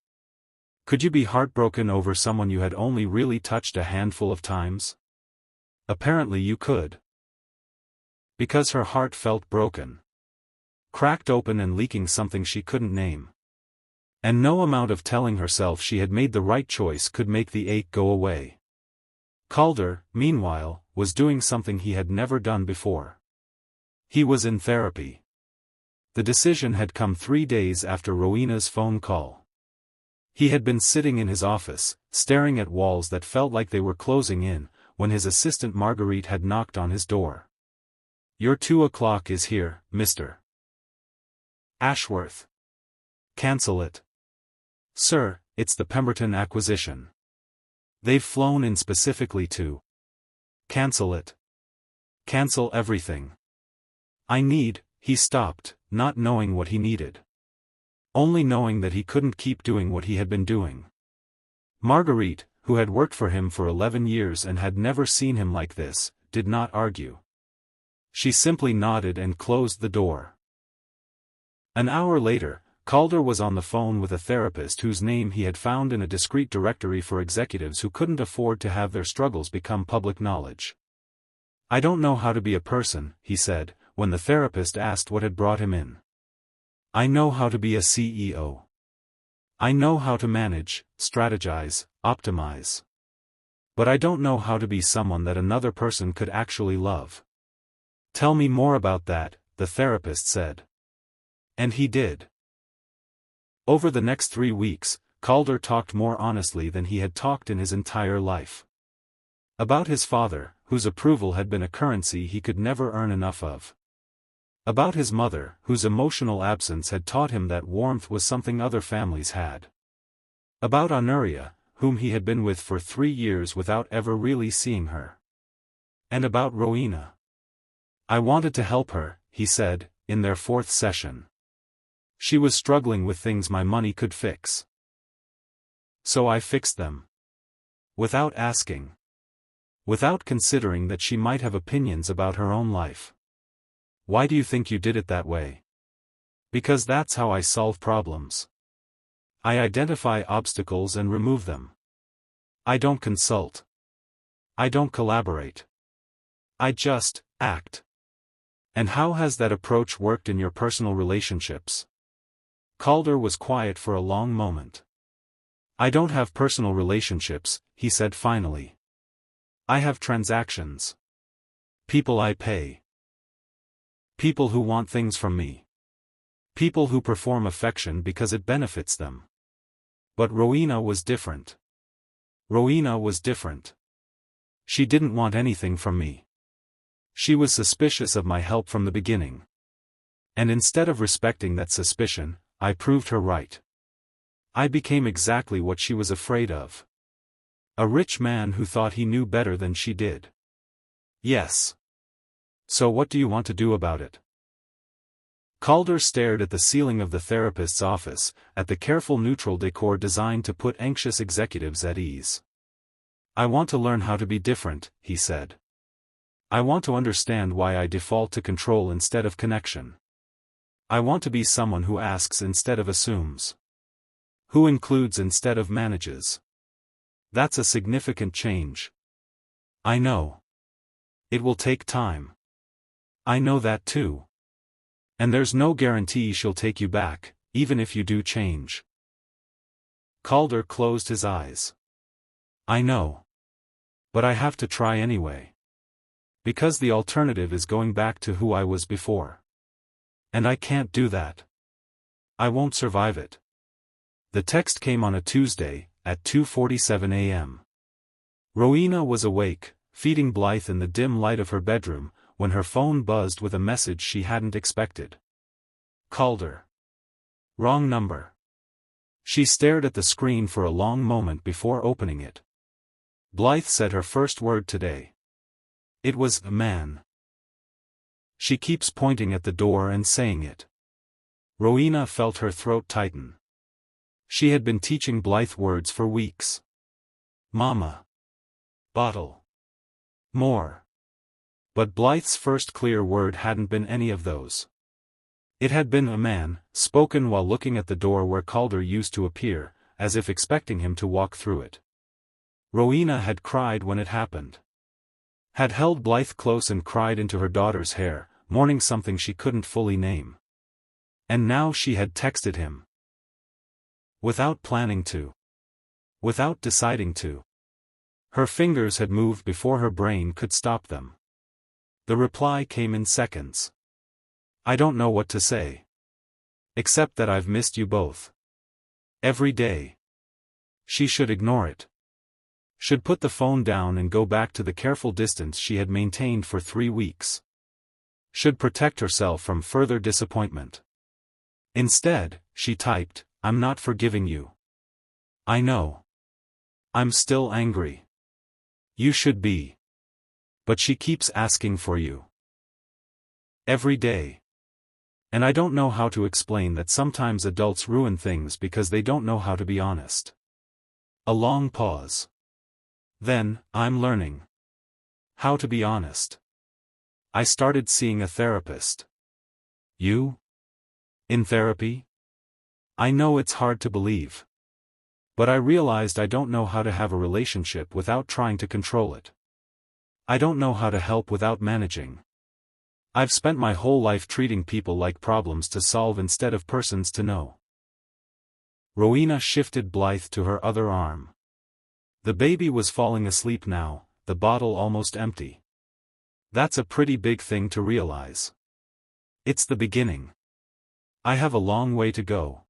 Could you be heartbroken over someone you had only really touched a handful of times? Apparently you could. Because her heart felt broken. Cracked open and leaking something she couldn't name. And no amount of telling herself she had made the right choice could make the ache go away. Calder, meanwhile, was doing something he had never done before. He was in therapy. The decision had come 3 days after Rowena's phone call. He had been sitting in his office, staring at walls that felt like they were closing in, when his assistant Marguerite had knocked on his door. "Your 2 o'clock is here, Mr. Ashworth." "Cancel it." "Sir, it's the Pemberton acquisition. They've flown in specifically to." "Cancel it. Cancel everything. I need," he stopped, not knowing what he needed. Only knowing that he couldn't keep doing what he had been doing. Marguerite, who had worked for him for 11 years and had never seen him like this, did not argue. She simply nodded and closed the door. An hour later, Calder was on the phone with a therapist whose name he had found in a discreet directory for executives who couldn't afford to have their struggles become public knowledge. "I don't know how to be a person," he said, when the therapist asked what had brought him in. "I know how to be a CEO. I know how to manage, strategize, optimize. But I don't know how to be someone that another person could actually love." "Tell me more about that," the therapist said. And he did. Over the next 3 weeks, Calder talked more honestly than he had talked in his entire life. About his father, whose approval had been a currency he could never earn enough of. About his mother, whose emotional absence had taught him that warmth was something other families had. About Honoria, whom he had been with for 3 years without ever really seeing her. And about Rowena. "I wanted to help her," he said, in their 4th session. "She was struggling with things my money could fix. So I fixed them. Without asking. Without considering that she might have opinions about her own life." "Why do you think you did it that way?" "Because that's how I solve problems. I identify obstacles and remove them. I don't consult. I don't collaborate. I just act." "And how has that approach worked in your personal relationships?" Calder was quiet for a long moment. "I don't have personal relationships," he said finally. "I have transactions. People I pay. People who want things from me. People who perform affection because it benefits them." But Rowena was different. Rowena was different. She didn't want anything from me. She was suspicious of my help from the beginning. And instead of respecting that suspicion, I proved her right. I became exactly what she was afraid of. A rich man who thought he knew better than she did. "Yes. So what do you want to do about it?" Calder stared at the ceiling of the therapist's office, at the careful neutral decor designed to put anxious executives at ease. "I want to learn how to be different," he said. "I want to understand why I default to control instead of connection. I want to be someone who asks instead of assumes. Who includes instead of manages. That's a significant change. I know. It will take time. I know that too. And there's no guarantee she'll take you back, even if you do change." Calder closed his eyes. "I know. But I have to try anyway. Because the alternative is going back to who I was before. And I can't do that. I won't survive it." The text came on a Tuesday, at 2:47 a.m. Rowena was awake, feeding Blythe in the dim light of her bedroom, when her phone buzzed with a message she hadn't expected. Calder. Wrong number. She stared at the screen for a long moment before opening it. Blythe said her first word today. It was a man. She keeps pointing at the door and saying it. Rowena felt her throat tighten. She had been teaching Blythe words for weeks. Mama. Bottle. More. But Blythe's first clear word hadn't been any of those. It had been a man, spoken while looking at the door where Calder used to appear, as if expecting him to walk through it. Rowena had cried when it happened. Had held Blythe close and cried into her daughter's hair, mourning something she couldn't fully name. And now she had texted him. Without planning to. Without deciding to. Her fingers had moved before her brain could stop them. The reply came in seconds. I don't know what to say. Except that I've missed you both. Every day. She should ignore it. Should put the phone down and go back to the careful distance she had maintained for 3 weeks. Should protect herself from further disappointment. Instead, she typed, I'm not forgiving you. I know. I'm still angry. You should be. But she keeps asking for you. Every day. And I don't know how to explain that sometimes adults ruin things because they don't know how to be honest. A long pause. Then, I'm learning. How to be honest. I started seeing a therapist. You? In therapy? I know it's hard to believe. But I realized I don't know how to have a relationship without trying to control it. I don't know how to help without managing. I've spent my whole life treating people like problems to solve instead of persons to know. Rowena shifted Blythe to her other arm. The baby was falling asleep now, the bottle almost empty. That's a pretty big thing to realize. It's the beginning. I have a long way to go.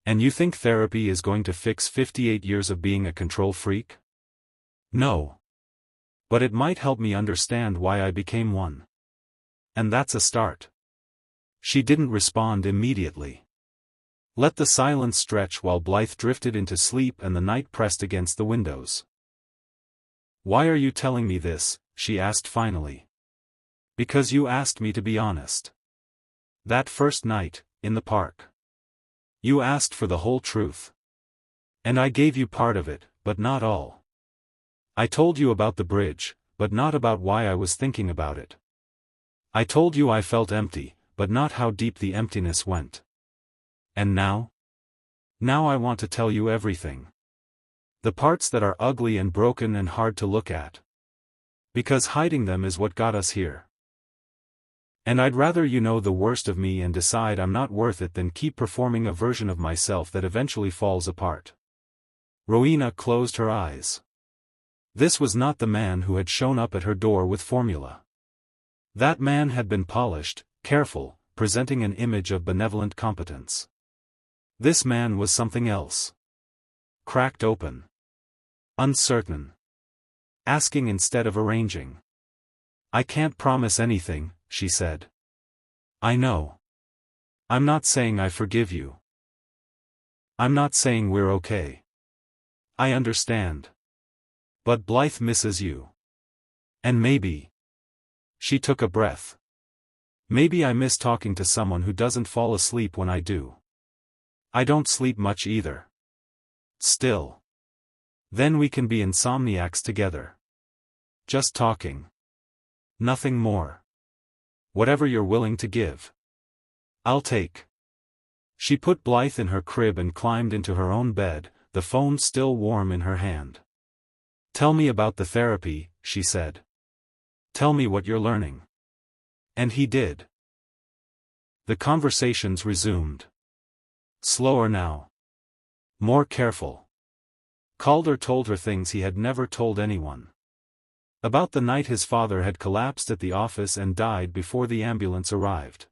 And you think therapy is going to fix 58 years of being a control freak? No. But it might help me understand why I became one. And that's a start. She didn't respond immediately. Let the silence stretch while Blythe drifted into sleep and the night pressed against the windows. Why are you telling me this? She asked finally. Because you asked me to be honest. That first night, in the park. You asked for the whole truth. And I gave you part of it, but not all. I told you about the bridge, but not about why I was thinking about it. I told you I felt empty, but not how deep the emptiness went. And now? Now I want to tell you everything. The parts that are ugly and broken and hard to look at. Because hiding them is what got us here. And I'd rather you know the worst of me and decide I'm not worth it than keep performing a version of myself that eventually falls apart. Rowena closed her eyes. This was not the man who had shown up at her door with Formula. That man had been polished, careful, presenting an image of benevolent competence. This man was something else. Cracked open. Uncertain. Asking instead of arranging. I can't promise anything, she said. I know. I'm not saying I forgive you. I'm not saying we're okay. I understand. But Blythe misses you. And maybe. She took a breath. Maybe I miss talking to someone who doesn't fall asleep when I do. I don't sleep much either. Still. Then we can be insomniacs together. Just talking. Nothing more. Whatever you're willing to give. I'll take. She put Blythe in her crib and climbed into her own bed, the phone still warm in her hand. Tell me about the therapy, she said. Tell me what you're learning. And he did. The conversations resumed. Slower now. More careful. Calder told her things he had never told anyone. About the night his father had collapsed at the office and died before the ambulance arrived.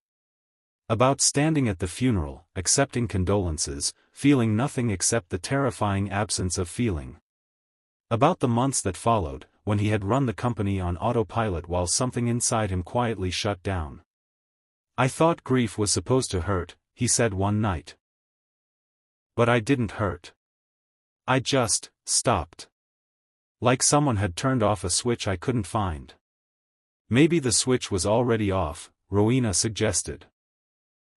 About standing at the funeral, accepting condolences, feeling nothing except the terrifying absence of feeling. About the months that followed, when he had run the company on autopilot while something inside him quietly shut down. "I thought grief was supposed to hurt," he said one night. "But I didn't hurt. I just stopped. Like someone had turned off a switch I couldn't find." "Maybe the switch was already off," Rowena suggested.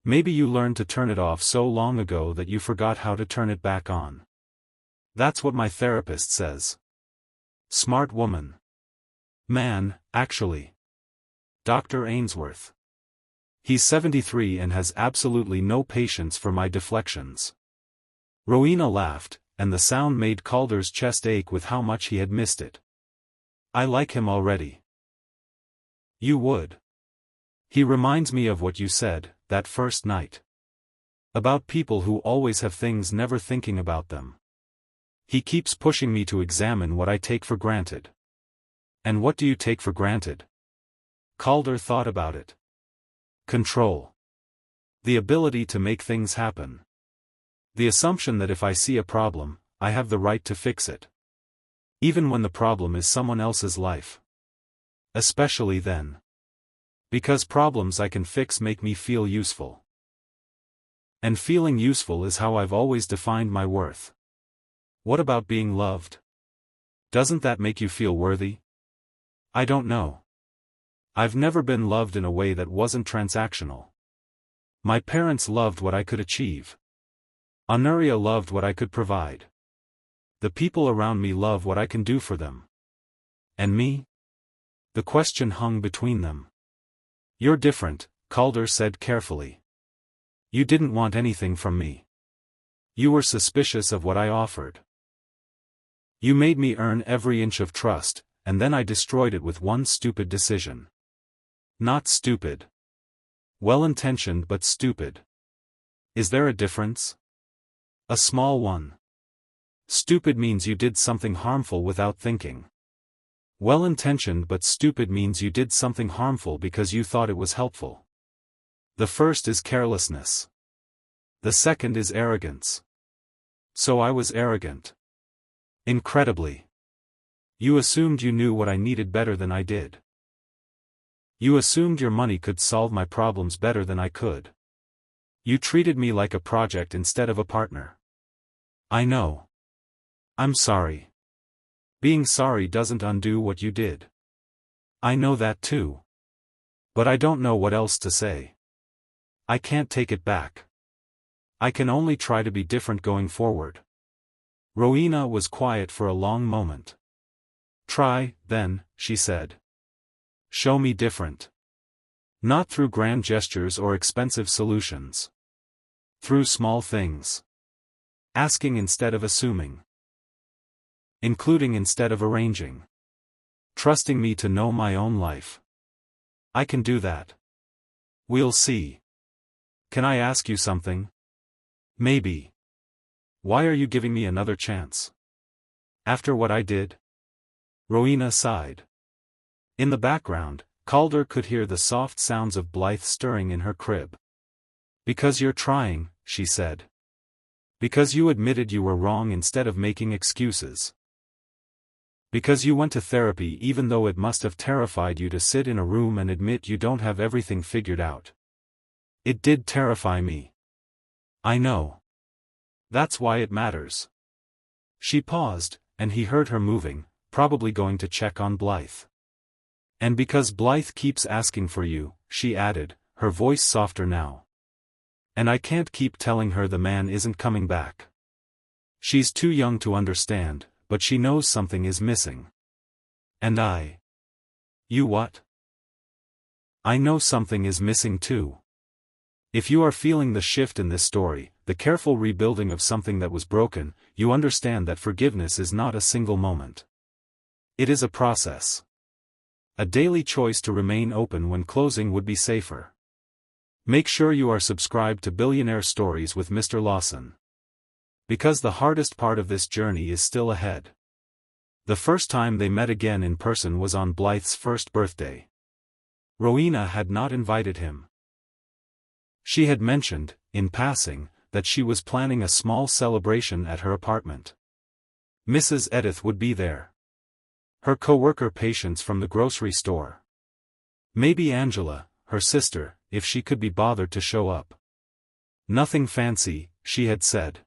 "Maybe you learned to turn it off so long ago that you forgot how to turn it back on." "That's what my therapist says." "Smart woman." "Man, actually. Dr. Ainsworth. He's 73 and has absolutely no patience for my deflections." Rowena laughed, and the sound made Calder's chest ache with how much he had missed it. "I like him already." "You would. He reminds me of what you said, that first night. About people who always have things never thinking about them. He keeps pushing me to examine what I take for granted." "And what do you take for granted?" Calder thought about it. "Control. The ability to make things happen. The assumption that if I see a problem, I have the right to fix it. Even when the problem is someone else's life. Especially then. Because problems I can fix make me feel useful. And feeling useful is how I've always defined my worth." "What about being loved? Doesn't that make you feel worthy?" "I don't know. I've never been loved in a way that wasn't transactional. My parents loved what I could achieve. Honoria loved what I could provide. The people around me love what I can do for them. And me?" The question hung between them. "You're different," Calder said carefully. "You didn't want anything from me. You were suspicious of what I offered. You made me earn every inch of trust, and then I destroyed it with one stupid decision." "Not stupid. Well-intentioned but stupid. Is there a difference?" "A small one. Stupid means you did something harmful without thinking. Well-intentioned but stupid means you did something harmful because you thought it was helpful. The first is carelessness. The second is arrogance. So I was arrogant. Incredibly. You assumed you knew what I needed better than I did. You assumed your money could solve my problems better than I could. You treated me like a project instead of a partner. I know. I'm sorry. Being sorry doesn't undo what you did. I know that too. But I don't know what else to say. I can't take it back. I can only try to be different going forward." Rowena was quiet for a long moment. "Try, then," she said. "Show me different. Not through grand gestures or expensive solutions. Through small things. Asking instead of assuming. Including instead of arranging. Trusting me to know my own life. I can do that. We'll see. Can I ask you something?" "Maybe. Why are you giving me another chance? After what I did?" Rowena sighed. In the background, Calder could hear the soft sounds of Blythe stirring in her crib. "Because you're trying," she said. "Because you admitted you were wrong instead of making excuses. Because you went to therapy even though it must have terrified you to sit in a room and admit you don't have everything figured out. It did terrify me. I know. That's why it matters." She paused, and he heard her moving, probably going to check on Blythe. "And because Blythe keeps asking for you," she added, her voice softer now. "And I can't keep telling her the man isn't coming back. She's too young to understand, but she knows something is missing. And I..." "You what?" "I know something is missing too. If you are feeling the shift in this story, the careful rebuilding of something that was broken, you understand that forgiveness is not a single moment. It is a process. A daily choice to remain open when closing would be safer. Make sure you are subscribed to Billionaire Stories with Mr. Lawson. Because the hardest part of this journey is still ahead. The first time they met again in person was on Blythe's first birthday. Rowena had not invited him. She had mentioned, in passing, that she was planning a small celebration at her apartment. Mrs. Edith would be there. Her co-worker Patience from the grocery store. Maybe Angela, her sister, if she could be bothered to show up. Nothing fancy, she had said.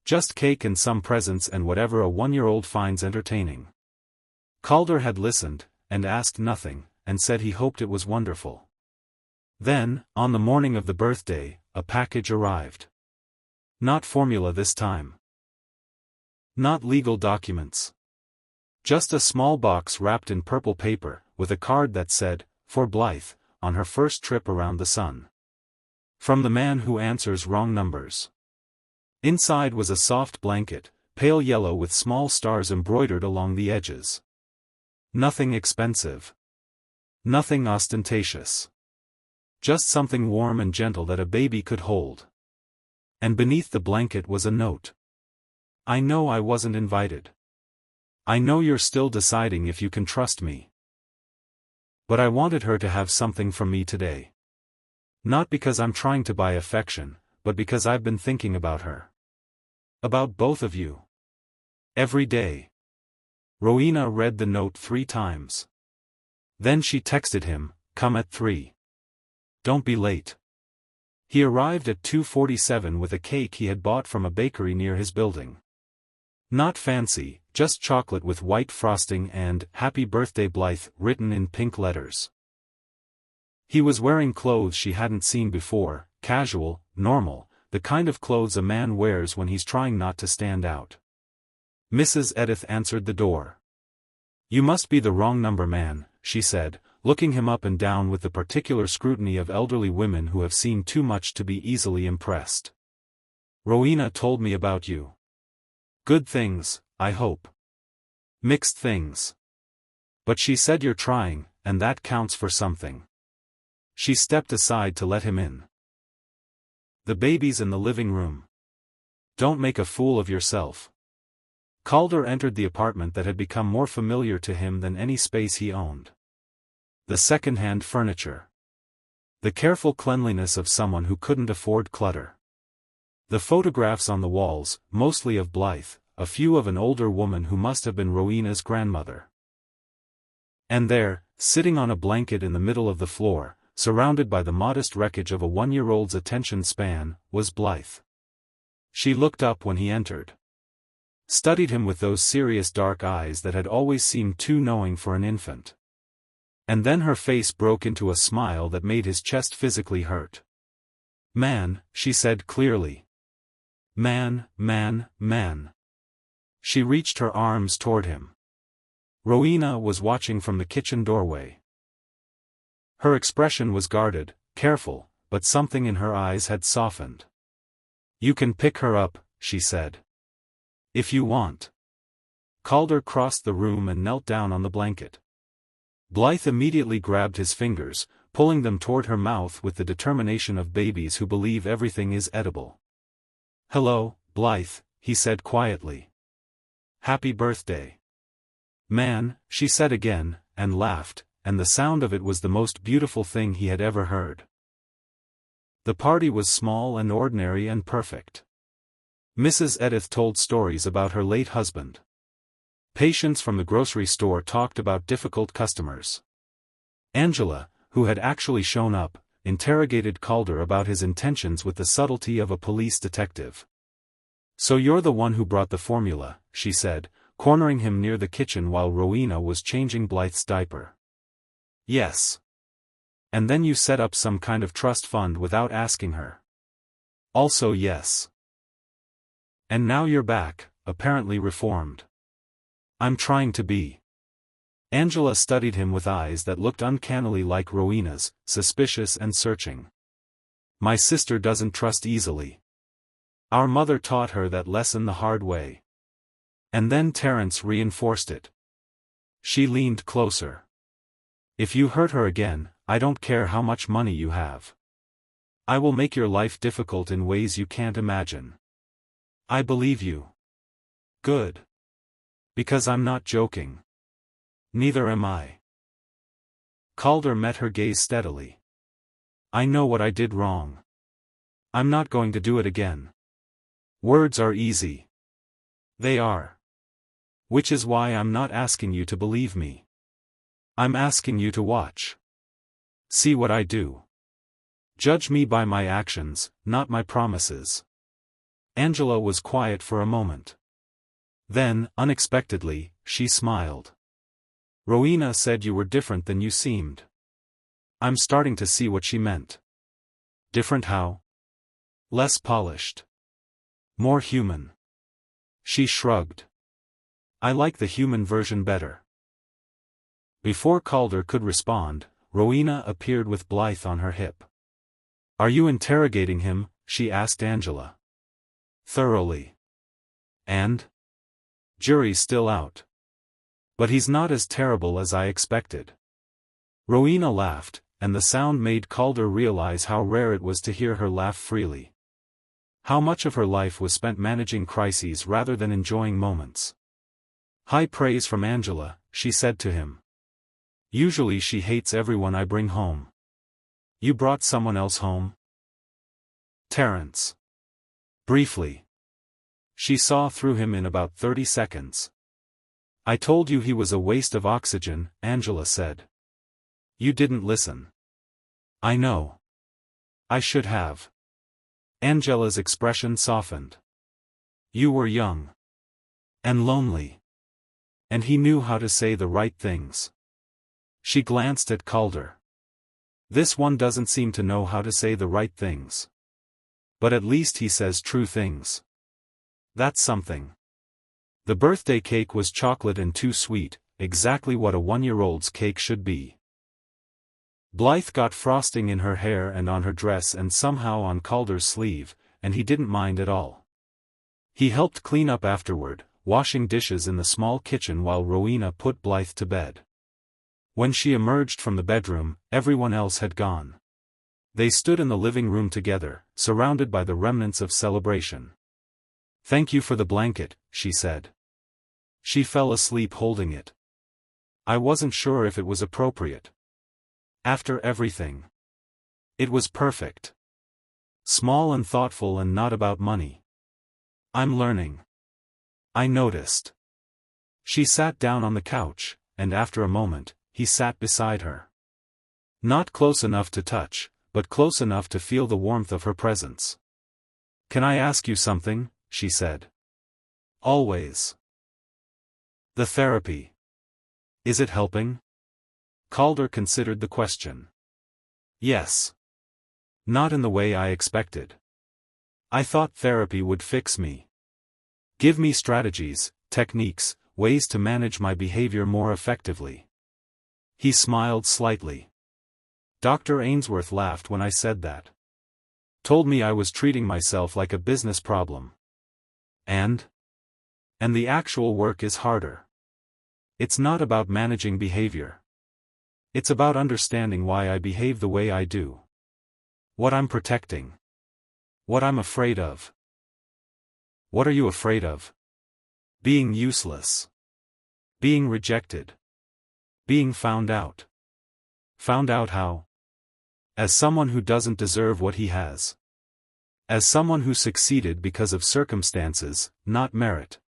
Just cake and some presents and whatever a 1-year-old finds entertaining. Calder had listened, and asked nothing, and said he hoped it was wonderful. Then, on the morning of the birthday, a package arrived. Not formula this time. Not legal documents. Just a small box wrapped in purple paper, with a card that said, "For Blythe, on her first trip around the sun. From the man who answers wrong numbers." Inside was a soft blanket, pale yellow with small stars embroidered along the edges. Nothing expensive. Nothing ostentatious. Just something warm and gentle that a baby could hold. And beneath the blanket was a note. "I know I wasn't invited. I know you're still deciding if you can trust me. But I wanted her to have something from me today. Not because I'm trying to buy affection, but because I've been thinking about her. About both of you. Every day." Rowena read the note 3 times. Then she texted him, "Come at 3. Don't be late." He arrived at 2:47 with a cake he had bought from a bakery near his building. Not fancy, just chocolate with white frosting and "Happy Birthday Blythe" written in pink letters. He was wearing clothes she hadn't seen before, casual, normal, the kind of clothes a man wears when he's trying not to stand out. Mrs. Edith answered the door. "You must be the wrong number man," she said, looking him up and down with the particular scrutiny of elderly women who have seen too much to be easily impressed. "Rowena told me about you. Good things, I hope. Mixed things. But she said you're trying, and that counts for something." She stepped aside to let him in. "The baby's in the living room. Don't make a fool of yourself." Calder entered the apartment that had become more familiar to him than any space he owned. The second-hand furniture. The careful cleanliness of someone who couldn't afford clutter. The photographs on the walls, mostly of Blythe, a few of an older woman who must have been Rowena's grandmother. And there, sitting on a blanket in the middle of the floor, surrounded by the modest wreckage of a 1-year-old's attention span, was Blythe. She looked up when he entered. Studied him with those serious dark eyes that had always seemed too knowing for an infant. And then her face broke into a smile that made his chest physically hurt. "Man," she said clearly. "Man, man, man." She reached her arms toward him. Rowena was watching from the kitchen doorway. Her expression was guarded, careful, but something in her eyes had softened. "You can pick her up," she said. "If you want." Calder crossed the room and knelt down on the blanket. Blythe immediately grabbed his fingers, pulling them toward her mouth with the determination of babies who believe everything is edible. "Hello, Blythe," he said quietly. "Happy birthday." "Man," she said again, and laughed, and the sound of it was the most beautiful thing he had ever heard. The party was small and ordinary and perfect. Mrs. Edith told stories about her late husband. Patience from the grocery store talked about difficult customers. Angela, who had actually shown up, interrogated Calder about his intentions with the subtlety of a police detective. "So you're the one who brought the formula," she said, cornering him near the kitchen while Rowena was changing Blythe's diaper. "Yes. And then you set up some kind of trust fund without asking her." "Also yes. And now you're back, apparently reformed." "I'm trying to be." Angela studied him with eyes that looked uncannily like Rowena's, suspicious and searching. "My sister doesn't trust easily. Our mother taught her that lesson the hard way. And then Terence reinforced it." She leaned closer. "If you hurt her again, I don't care how much money you have. I will make your life difficult in ways you can't imagine." "I believe you." "Good. Because I'm not joking." "Neither am I." Calder met her gaze steadily. "I know what I did wrong." I'm not going to do it again. Words are easy. They are. Which is why I'm not asking you to believe me. I'm asking you to watch. See what I do. Judge me by my actions, not my promises. Angela was quiet for a moment. Then, unexpectedly, she smiled. Rowena said you were different than you seemed. I'm starting to see what she meant. Different how? Less polished. More human. She shrugged. I like the human version better. Before Calder could respond, Rowena appeared with Blythe on her hip. Are you interrogating him? She asked Angela. Thoroughly. And? Jury's still out. But he's not as terrible as I expected. Rowena laughed, and the sound made Calder realize how rare it was to hear her laugh freely. How much of her life was spent managing crises rather than enjoying moments. High praise from Angela, she said to him. Usually she hates everyone I bring home. You brought someone else home? Terence. Briefly. She saw through him in about 30 seconds. I told you he was a waste of oxygen, Angela said. You didn't listen. I know. I should have. Angela's expression softened. You were young. And lonely. And he knew how to say the right things. She glanced at Calder. This one doesn't seem to know how to say the right things. But at least he says true things. That's something. The birthday cake was chocolate and too sweet, exactly what a 1-year-old's cake should be. Blythe got frosting in her hair and on her dress and somehow on Calder's sleeve, and he didn't mind at all. He helped clean up afterward, washing dishes in the small kitchen while Rowena put Blythe to bed. When she emerged from the bedroom, everyone else had gone. They stood in the living room together, surrounded by the remnants of celebration. Thank you for the blanket, she said. She fell asleep holding it. I wasn't sure if it was appropriate. After everything. It was perfect. Small and thoughtful and not about money. I'm learning. I noticed. She sat down on the couch, and after a moment, he sat beside her. Not close enough to touch, but close enough to feel the warmth of her presence. Can I ask you something? She said. Always. The therapy. Is it helping? Calder considered the question. Yes. Not in the way I expected. I thought therapy would fix me. Give me strategies, techniques, ways to manage my behavior more effectively. He smiled slightly. Dr. Ainsworth laughed when I said that. Told me I was treating myself like a business problem. And the actual work is harder. It's not about managing behavior. It's about understanding why I behave the way I do. What I'm protecting. What I'm afraid of. What are you afraid of? Being useless. Being rejected. Being found out. Found out how? As someone who doesn't deserve what he has. As someone who succeeded because of circumstances, not merit.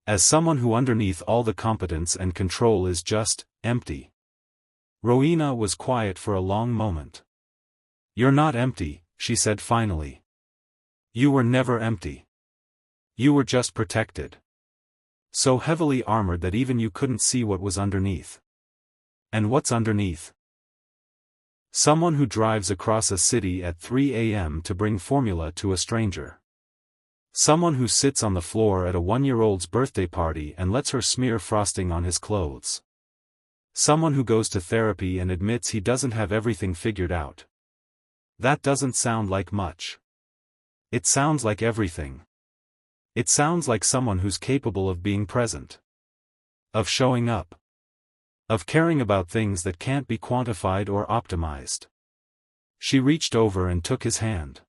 As someone who underneath all the competence and control is just empty. Rowena was quiet for a long moment. You're not empty, she said finally. You were never empty. You were just protected. So heavily armored that even you couldn't see what was underneath. And what's underneath? Someone who drives across a city at 3 a.m. to bring formula to a stranger. Someone who sits on the floor at a 1-year-old's birthday party and lets her smear frosting on his clothes. Someone who goes to therapy and admits he doesn't have everything figured out. That doesn't sound like much. It sounds like everything. It sounds like someone who's capable of being present. Of showing up. Of caring about things that can't be quantified or optimized. She reached over and took his hand.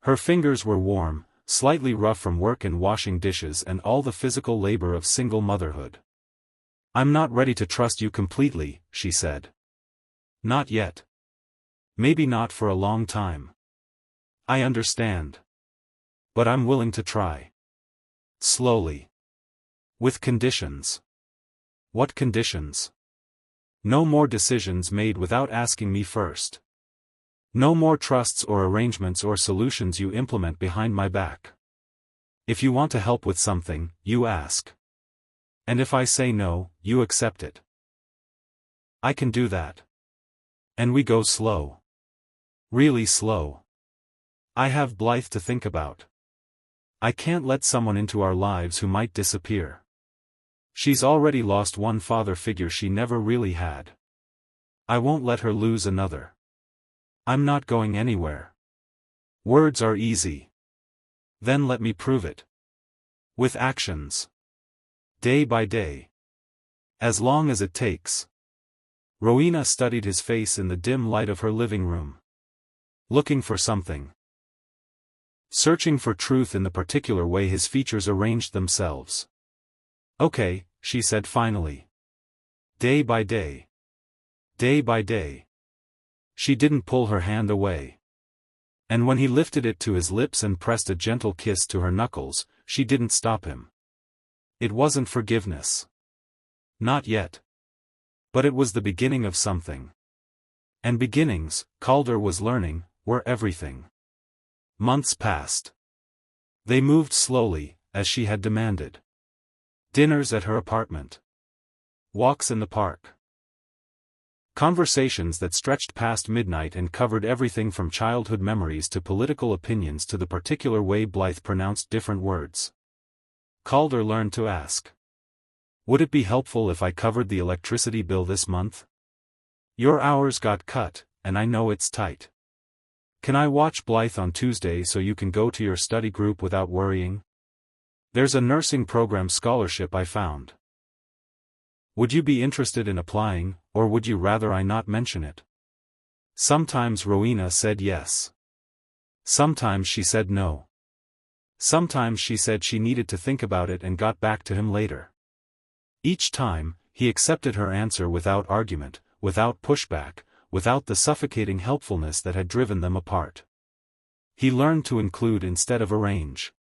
Her fingers were warm, slightly rough from work and washing dishes and all the physical labor of single motherhood. I'm not ready to trust you completely, she said. Not yet. Maybe not for a long time. I understand. But I'm willing to try. Slowly. With conditions. What conditions? No more decisions made without asking me first. No more trusts or arrangements or solutions you implement behind my back. If you want to help with something, you ask. And if I say no, you accept it. I can do that. And we go slow. Really slow. I have Blythe to think about. I can't let someone into our lives who might disappear. She's already lost one father figure she never really had. I won't let her lose another. I'm not going anywhere. Words are easy. Then let me prove it. With actions. Day by day. As long as it takes. Rowena studied his face in the dim light of her living room. Looking for something. Searching for truth in the particular way his features arranged themselves. Okay, she said finally. Day by day. Day by day. She didn't pull her hand away. And when he lifted it to his lips and pressed a gentle kiss to her knuckles, she didn't stop him. It wasn't forgiveness. Not yet. But it was the beginning of something. And beginnings, Calder was learning, were everything. Months passed. They moved slowly, as she had demanded. Dinners at her apartment. Walks in the park. Conversations that stretched past midnight and covered everything from childhood memories to political opinions to the particular way Blythe pronounced different words. Calder learned to ask. Would it be helpful if I covered the electricity bill this month? Your hours got cut, and I know it's tight. Can I watch Blythe on Tuesday so you can go to your study group without worrying? There's a nursing program scholarship I found. Would you be interested in applying, or would you rather I not mention it? Sometimes Rowena said yes. Sometimes she said no. Sometimes she said she needed to think about it and got back to him later. Each time, he accepted her answer without argument, without pushback, without the suffocating helpfulness that had driven them apart. He learned to include instead of arrange.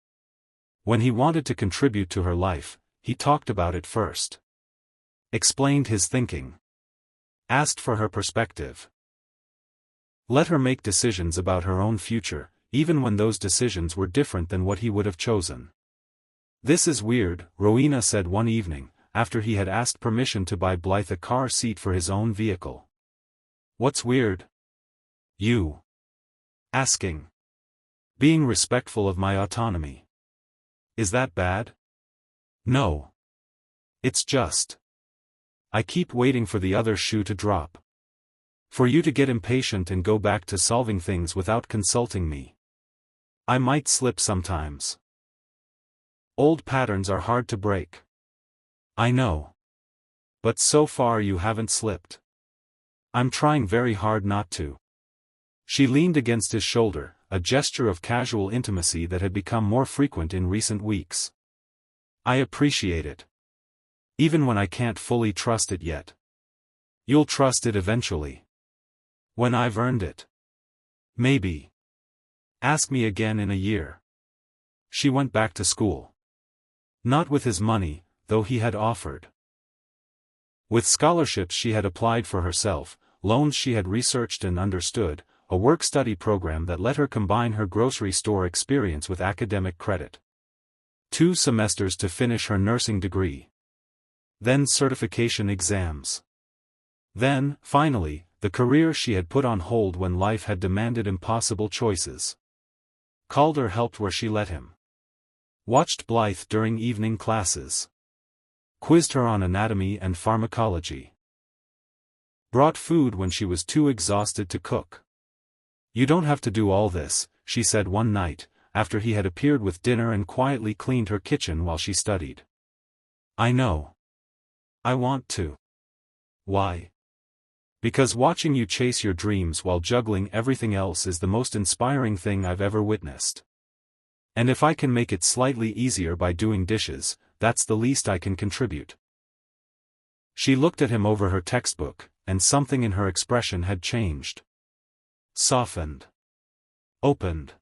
When he wanted to contribute to her life, he talked about it first. Explained his thinking. Asked for her perspective. Let her make decisions about her own future, even when those decisions were different than what he would have chosen. This is weird, Rowena said one evening, after he had asked permission to buy Blythe a car seat for his own vehicle. What's weird? You. Asking. Being respectful of my autonomy. Is that bad? No. It's just. I keep waiting for the other shoe to drop. For you to get impatient and go back to solving things without consulting me. I might slip sometimes. Old patterns are hard to break. I know. But so far you haven't slipped. I'm trying very hard not to. She leaned against his shoulder, a gesture of casual intimacy that had become more frequent in recent weeks. I appreciate it. Even when I can't fully trust it yet. You'll trust it eventually. When I've earned it. Maybe. Ask me again in a year. She went back to school. Not with his money, though he had offered. With scholarships she had applied for herself, loans she had researched and understood, a work-study program that let her combine her grocery store experience with academic credit. 2 semesters to finish her nursing degree. Then certification exams. Then, finally, the career she had put on hold when life had demanded impossible choices. Calder helped where she let him. Watched Blythe during evening classes. Quizzed her on anatomy and pharmacology. Brought food when she was too exhausted to cook. You don't have to do all this, she said one night, after he had appeared with dinner and quietly cleaned her kitchen while she studied. I know. I want to. Why? Because watching you chase your dreams while juggling everything else is the most inspiring thing I've ever witnessed. And if I can make it slightly easier by doing dishes, that's the least I can contribute. She looked at him over her textbook, and something in her expression had changed. Softened. Opened.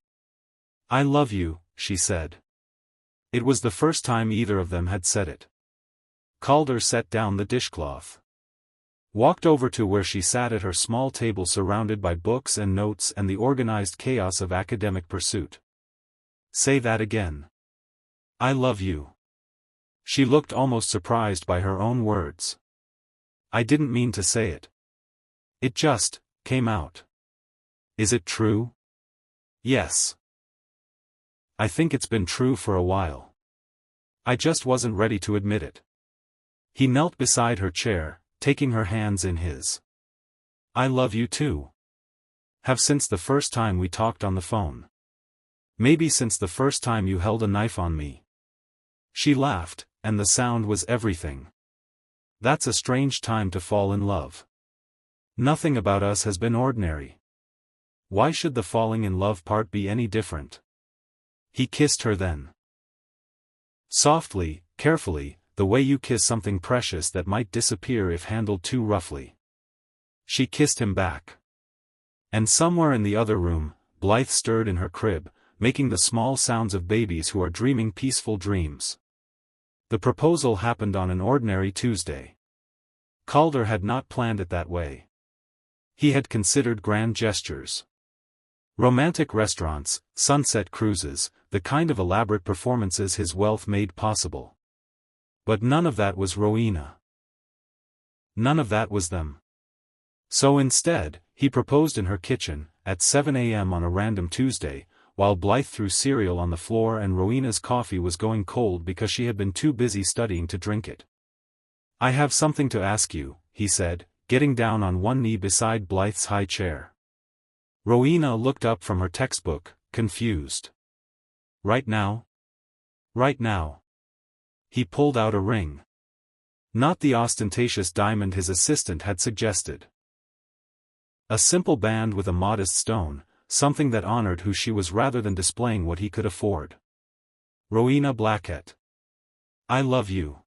I love you, she said. It was the first time either of them had said it. Calder set down the dishcloth. Walked over to where she sat at her small table surrounded by books and notes and the organized chaos of academic pursuit. Say that again. I love you. She looked almost surprised by her own words. I didn't mean to say it. It just came out. Is it true? Yes. I think it's been true for a while. I just wasn't ready to admit it. He knelt beside her chair, taking her hands in his. I love you too. Have since the first time we talked on the phone. Maybe since the first time you held a knife on me. She laughed, and the sound was everything. That's a strange time to fall in love. Nothing about us has been ordinary. Why should the falling in love part be any different? He kissed her then. Softly, carefully, the way you kiss something precious that might disappear if handled too roughly. She kissed him back. And somewhere in the other room, Blythe stirred in her crib, making the small sounds of babies who are dreaming peaceful dreams. The proposal happened on an ordinary Tuesday. Calder had not planned it that way. He had considered grand gestures. Romantic restaurants, sunset cruises, the kind of elaborate performances his wealth made possible. But none of that was Rowena. None of that was them. So instead, he proposed in her kitchen, at 7 a.m. on a random Tuesday, while Blythe threw cereal on the floor and Rowena's coffee was going cold because she had been too busy studying to drink it. I have something to ask you, he said, getting down on one knee beside Blythe's high chair. Rowena looked up from her textbook, confused. Right now? Right now. He pulled out a ring. Not the ostentatious diamond his assistant had suggested. A simple band with a modest stone, something that honored who she was rather than displaying what he could afford. Rowena Blackett. I love you.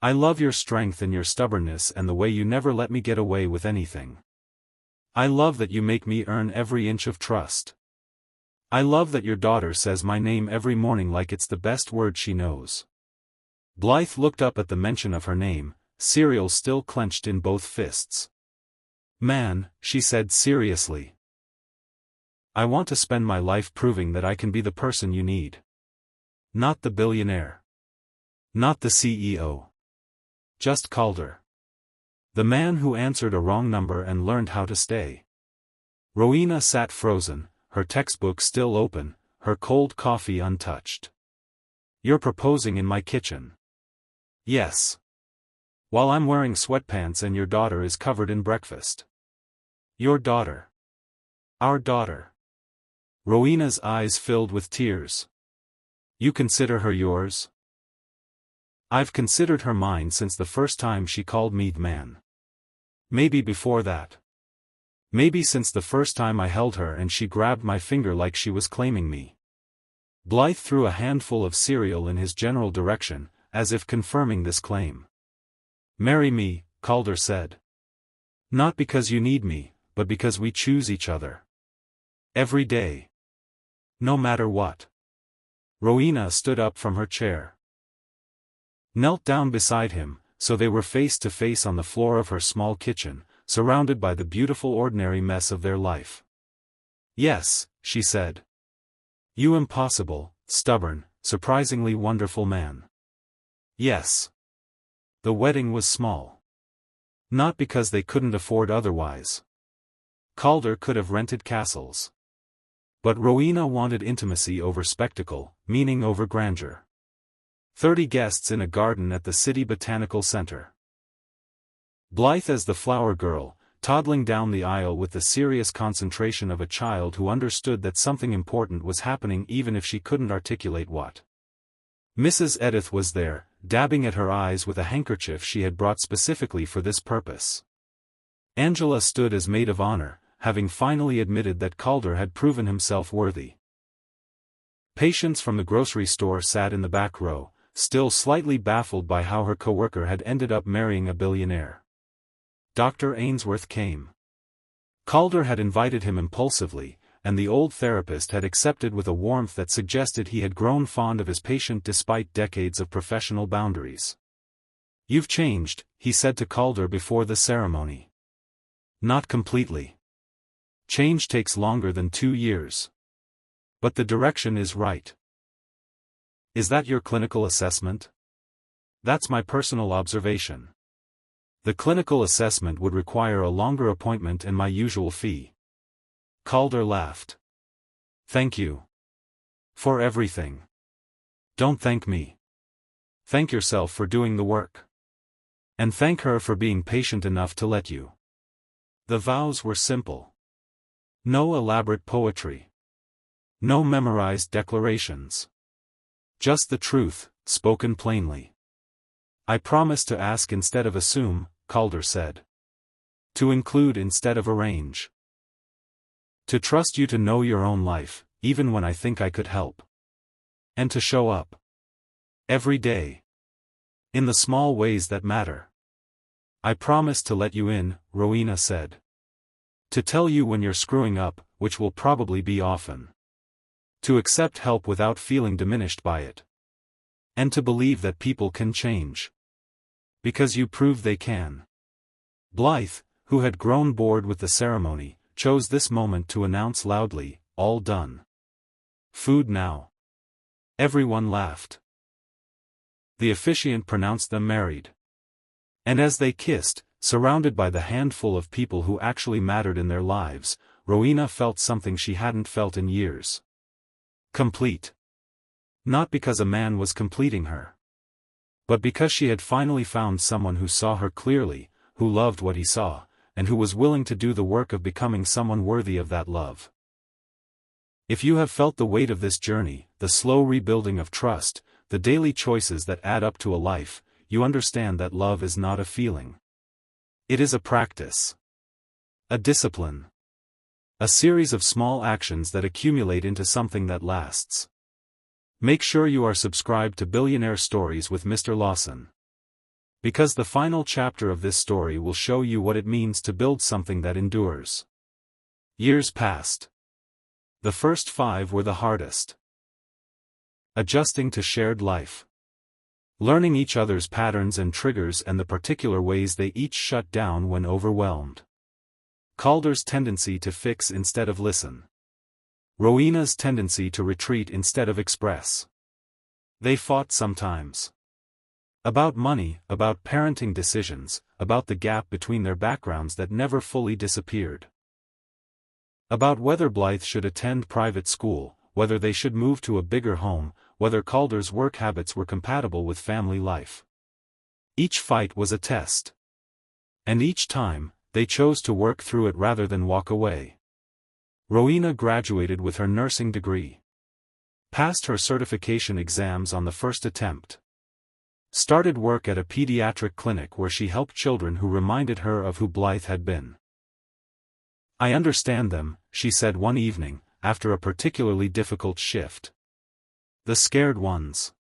I love your strength and your stubbornness and the way you never let me get away with anything. I love that you make me earn every inch of trust. I love that your daughter says my name every morning like it's the best word she knows. Blythe looked up at the mention of her name, cereal still clenched in both fists. Man, she said seriously. I want to spend my life proving that I can be the person you need. Not the billionaire. Not the CEO. Just Calder. The man who answered a wrong number and learned how to stay. Rowena sat frozen, her textbook still open, her cold coffee untouched. You're proposing in my kitchen. Yes. While I'm wearing sweatpants and your daughter is covered in breakfast. Your daughter. Our daughter. Rowena's eyes filled with tears. You consider her yours? I've considered her mine since the first time she called me man. Maybe before that. Maybe since the first time I held her and she grabbed my finger like she was claiming me. Blythe threw a handful of cereal in his general direction, as if confirming this claim. Marry me, Calder said. Not because you need me, but because we choose each other. Every day. No matter what. Rowena stood up from her chair. Knelt down beside him, so they were face to face on the floor of her small kitchen, surrounded by the beautiful ordinary mess of their life. Yes, she said. You impossible, stubborn, surprisingly wonderful man. Yes. The wedding was small. Not because they couldn't afford otherwise. Calder could have rented castles. But Rowena wanted intimacy over spectacle, meaning over grandeur. 30 guests in a garden at the City Botanical Center. Blythe as the flower girl, toddling down the aisle with the serious concentration of a child who understood that something important was happening even if she couldn't articulate what. Mrs. Edith was there, dabbing at her eyes with a handkerchief she had brought specifically for this purpose. Angela stood as maid of honor, having finally admitted that Calder had proven himself worthy. Patients from the grocery store sat in the back row, still slightly baffled by how her coworker had ended up marrying a billionaire. Dr. Ainsworth came. Calder had invited him impulsively, and the old therapist had accepted with a warmth that suggested he had grown fond of his patient despite decades of professional boundaries. "You've changed," he said to Calder before the ceremony. "Not completely. Change takes longer than 2 years. But the direction is right." "Is that your clinical assessment?" "That's my personal observation. The clinical assessment would require a longer appointment and my usual fee." Calder laughed. "Thank you. For everything. Don't thank me. Thank yourself for doing the work. And thank her for being patient enough to let you." The vows were simple. No elaborate poetry. No memorized declarations. Just the truth, spoken plainly. "I promise to ask instead of assume," Calder said. "To include instead of arrange. To trust you to know your own life, even when I think I could help. And to show up. Every day. In the small ways that matter. I promise to let you in," Rowena said. "To tell you when you're screwing up, which will probably be often. To accept help without feeling diminished by it. And to believe that people can change. Because you proved they can." Blythe, who had grown bored with the ceremony, chose this moment to announce loudly, "All done. Food now." Everyone laughed. The officiant pronounced them married. And as they kissed, surrounded by the handful of people who actually mattered in their lives, Rowena felt something she hadn't felt in years. Complete. Not because a man was completing her. But because she had finally found someone who saw her clearly, who loved what he saw, and who was willing to do the work of becoming someone worthy of that love. If you have felt the weight of this journey, the slow rebuilding of trust, the daily choices that add up to a life, you understand that love is not a feeling. It is a practice. A discipline. A series of small actions that accumulate into something that lasts. Make sure you are subscribed to Billionaire Stories with Mr. Lawson. Because the final chapter of this story will show you what it means to build something that endures. Years passed. The first 5 were the hardest. Adjusting to shared life. Learning each other's patterns and triggers and the particular ways they each shut down when overwhelmed. Calder's tendency to fix instead of listen. Rowena's tendency to retreat instead of express. They fought sometimes. About money, about parenting decisions, about the gap between their backgrounds that never fully disappeared. About whether Blythe should attend private school, whether they should move to a bigger home, whether Calder's work habits were compatible with family life. Each fight was a test. And each time, they chose to work through it rather than walk away. Rowena graduated with her nursing degree. Passed her certification exams on the first attempt. Started work at a pediatric clinic where she helped children who reminded her of who Blythe had been. "I understand them," she said one evening, after a particularly difficult shift. "The scared ones.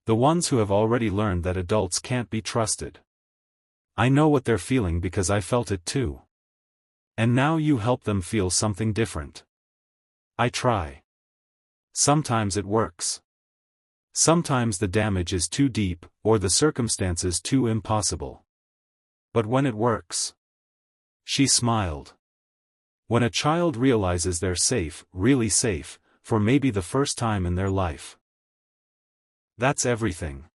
The ones who have already learned that adults can't be trusted. I know what they're feeling because I felt it too. And now you help them feel something different. I try. Sometimes it works. Sometimes the damage is too deep, or the circumstances too impossible. But when it works..." She smiled. When a child realizes they're safe, really safe, for maybe the first time in their life. That's everything.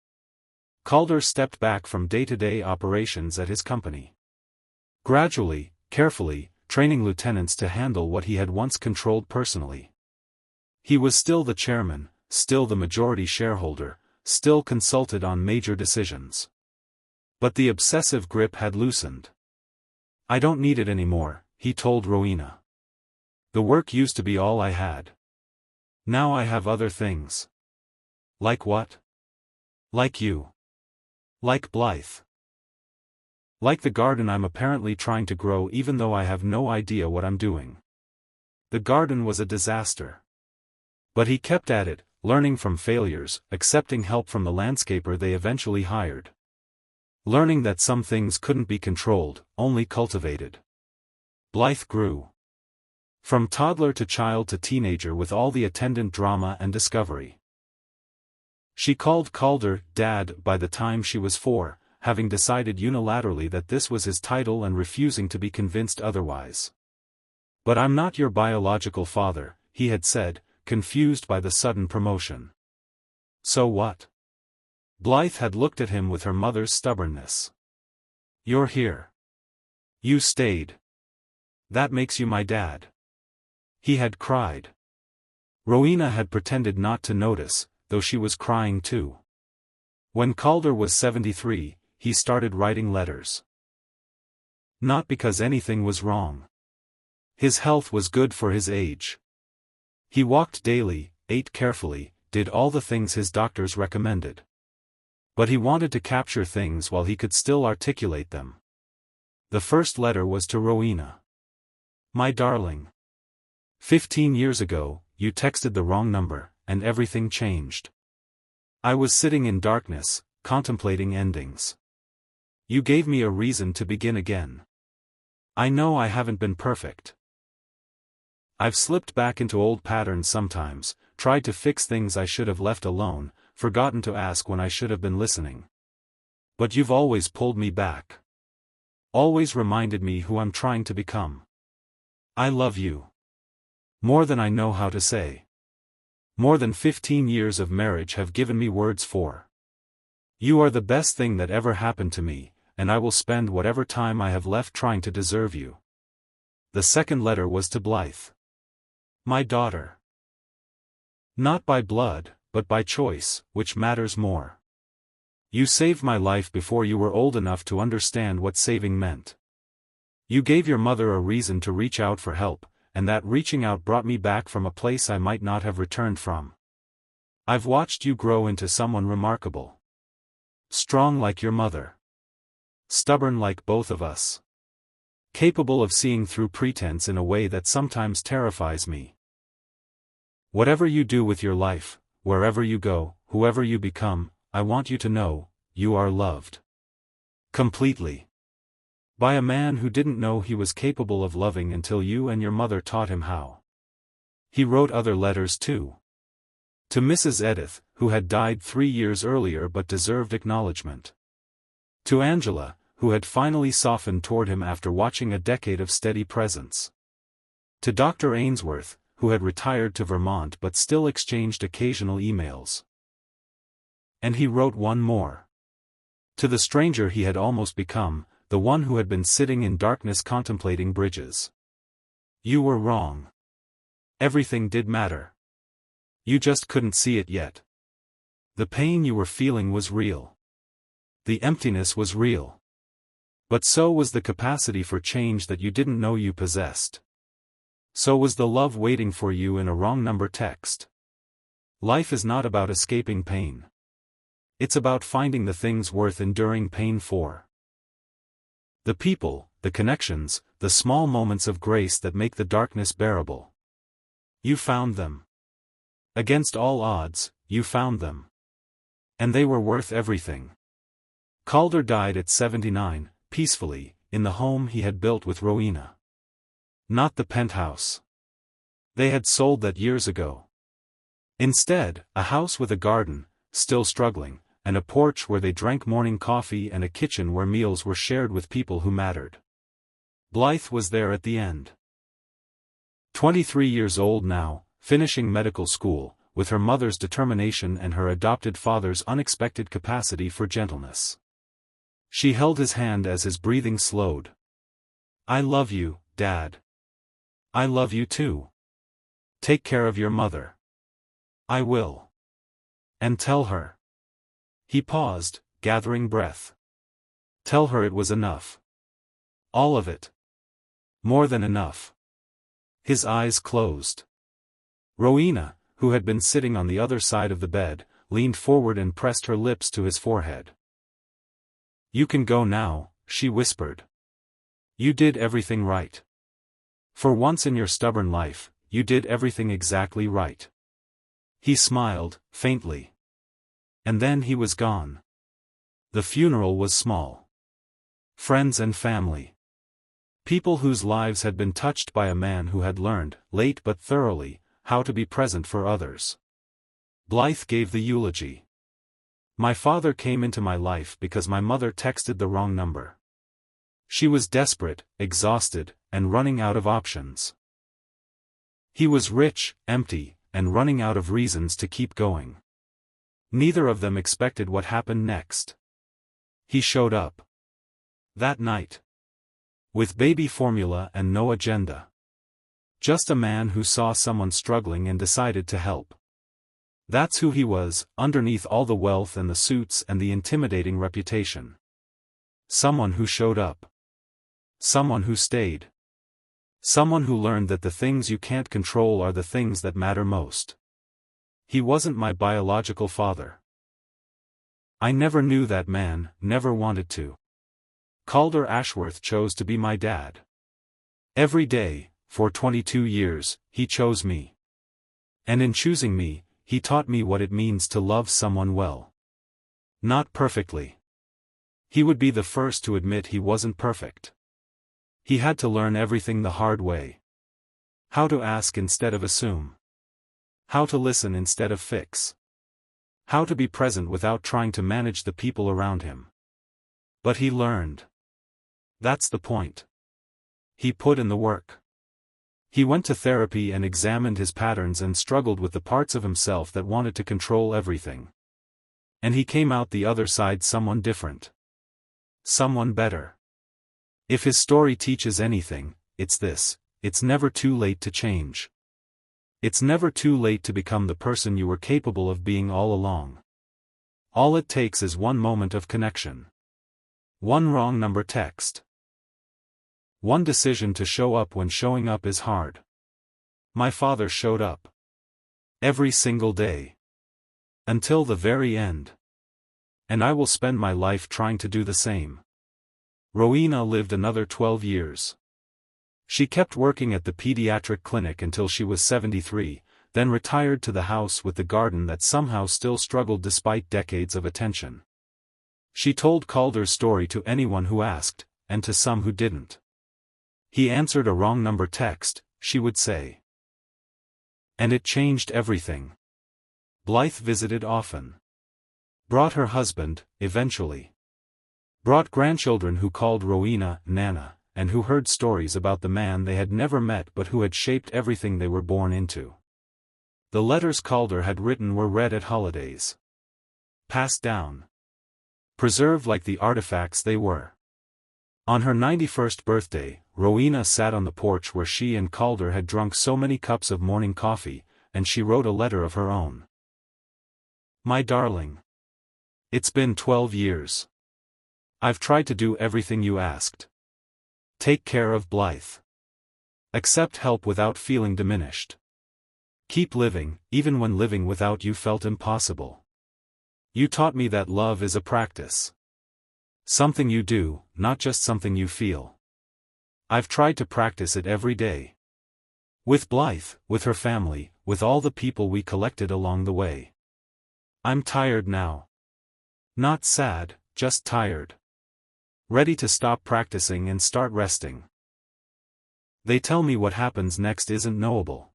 Calder stepped back from day-to-day operations at his company. Gradually, carefully, training lieutenants to handle what he had once controlled personally. He was still the chairman, still the majority shareholder, still consulted on major decisions. But the obsessive grip had loosened. "I don't need it anymore," he told Rowena. "The work used to be all I had. Now I have other things." "Like what?" "Like you. Like Blythe. Like the garden I'm apparently trying to grow even though I have no idea what I'm doing." The garden was a disaster. But he kept at it, learning from failures, accepting help from the landscaper they eventually hired. Learning that some things couldn't be controlled, only cultivated. Blythe grew. From toddler to child to teenager with all the attendant drama and discovery. She called Calder Dad by the time she was 4, having decided unilaterally that this was his title and refusing to be convinced otherwise. "But I'm not your biological father," he had said, confused by the sudden promotion. "So what?" Blythe had looked at him with her mother's stubbornness. "You're here. You stayed. That makes you my dad." He had cried. Rowena had pretended not to notice, though she was crying too. When Calder was 73, he started writing letters. Not because anything was wrong. His health was good for his age. He walked daily, ate carefully, did all the things his doctors recommended. But he wanted to capture things while he could still articulate them. The first letter was to Rowena. "My darling. 15 years ago, you texted the wrong number, and everything changed. I was sitting in darkness, contemplating endings. You gave me a reason to begin again. I know I haven't been perfect. I've slipped back into old patterns sometimes, tried to fix things I should have left alone, forgotten to ask when I should have been listening. But you've always pulled me back. Always reminded me who I'm trying to become. I love you. More than I know how to say. More than 15 years of marriage have given me words for. You are the best thing that ever happened to me, and I will spend whatever time I have left trying to deserve you." The second letter was to Blythe. "My daughter. Not by blood, but by choice, which matters more. You saved my life before you were old enough to understand what saving meant. You gave your mother a reason to reach out for help, and that reaching out brought me back from a place I might not have returned from. I've watched you grow into someone remarkable. Strong like your mother. Stubborn like both of us. Capable of seeing through pretense in a way that sometimes terrifies me. Whatever you do with your life, wherever you go, whoever you become, I want you to know, you are loved. Completely. By a man who didn't know he was capable of loving until you and your mother taught him how." He wrote other letters too. To Mrs. Edith, who had died 3 years earlier but deserved acknowledgement. To Angela, who had finally softened toward him after watching a decade of steady presence. To Dr. Ainsworth, who had retired to Vermont but still exchanged occasional emails. And he wrote one more. To the stranger he had almost become, the one who had been sitting in darkness contemplating bridges. You were wrong. Everything did matter. You just couldn't see it yet. The pain you were feeling was real. The emptiness was real. But so was the capacity for change that you didn't know you possessed. So was the love waiting for you in a wrong number text. Life is not about escaping pain. It's about finding the things worth enduring pain for. The people, the connections, the small moments of grace that make the darkness bearable. You found them. Against all odds, you found them. And they were worth everything. Calder died at 79, peacefully, in the home he had built with Rowena. Not the penthouse. They had sold that years ago. Instead, a house with a garden, still struggling, and a porch where they drank morning coffee and a kitchen where meals were shared with people who mattered. Blythe was there at the end. 23 years old now, finishing medical school, with her mother's determination and her adopted father's unexpected capacity for gentleness. She held his hand as his breathing slowed. "I love you, Dad. I love you too. Take care of your mother." "I will. And tell her." He paused, gathering breath. "Tell her it was enough. All of it. More than enough." His eyes closed. Rowena, who had been sitting on the other side of the bed, leaned forward and pressed her lips to his forehead. "You can go now," she whispered. "You did everything right. For once in your stubborn life, you did everything exactly right." He smiled, faintly. And then he was gone. The funeral was small. Friends and family. People whose lives had been touched by a man who had learned, late but thoroughly, how to be present for others. Blythe gave the eulogy. My father came into my life because my mother texted the wrong number. She was desperate, exhausted, and running out of options. He was rich, empty, and running out of reasons to keep going. Neither of them expected what happened next. He showed up. That night. With baby formula and no agenda. Just a man who saw someone struggling and decided to help. That's who he was, underneath all the wealth and the suits and the intimidating reputation. Someone who showed up. Someone who stayed. Someone who learned that the things you can't control are the things that matter most. He wasn't my biological father. I never knew that man, never wanted to. Calder Ashworth chose to be my dad. Every day, for 22 years, he chose me. And in choosing me, he taught me what it means to love someone well. Not perfectly. He would be the first to admit he wasn't perfect. He had to learn everything the hard way. How to ask instead of assume. How to listen instead of fix. How to be present without trying to manage the people around him. But he learned. That's the point. He put in the work. He went to therapy and examined his patterns and struggled with the parts of himself that wanted to control everything. And he came out the other side someone different. Someone better. If his story teaches anything, it's this: it's never too late to change. It's never too late to become the person you were capable of being all along. All it takes is one moment of connection. One wrong number text. One decision to show up when showing up is hard. My father showed up. Every single day. Until the very end. And I will spend my life trying to do the same. Rowena lived another 12 years. She kept working at the pediatric clinic until she was 73, then retired to the house with the garden that somehow still struggled despite decades of attention. She told Calder's story to anyone who asked, and to some who didn't. He answered a wrong number text, she would say. And it changed everything. Blythe visited often. Brought her husband, eventually. Brought grandchildren who called Rowena Nana, and who heard stories about the man they had never met but who had shaped everything they were born into. The letters Calder had written were read at holidays. Passed down. Preserved like the artifacts they were. On her 91st birthday, Rowena sat on the porch where she and Calder had drunk so many cups of morning coffee, and she wrote a letter of her own. My darling. It's been 12 years. I've tried to do everything you asked. Take care of Blythe. Accept help without feeling diminished. Keep living, even when living without you felt impossible. You taught me that love is a practice. Something you do, not just something you feel. I've tried to practice it every day. With Blythe, with her family, with all the people we collected along the way. I'm tired now. Not sad, just tired. Ready to stop practicing and start resting. They tell me what happens next isn't knowable.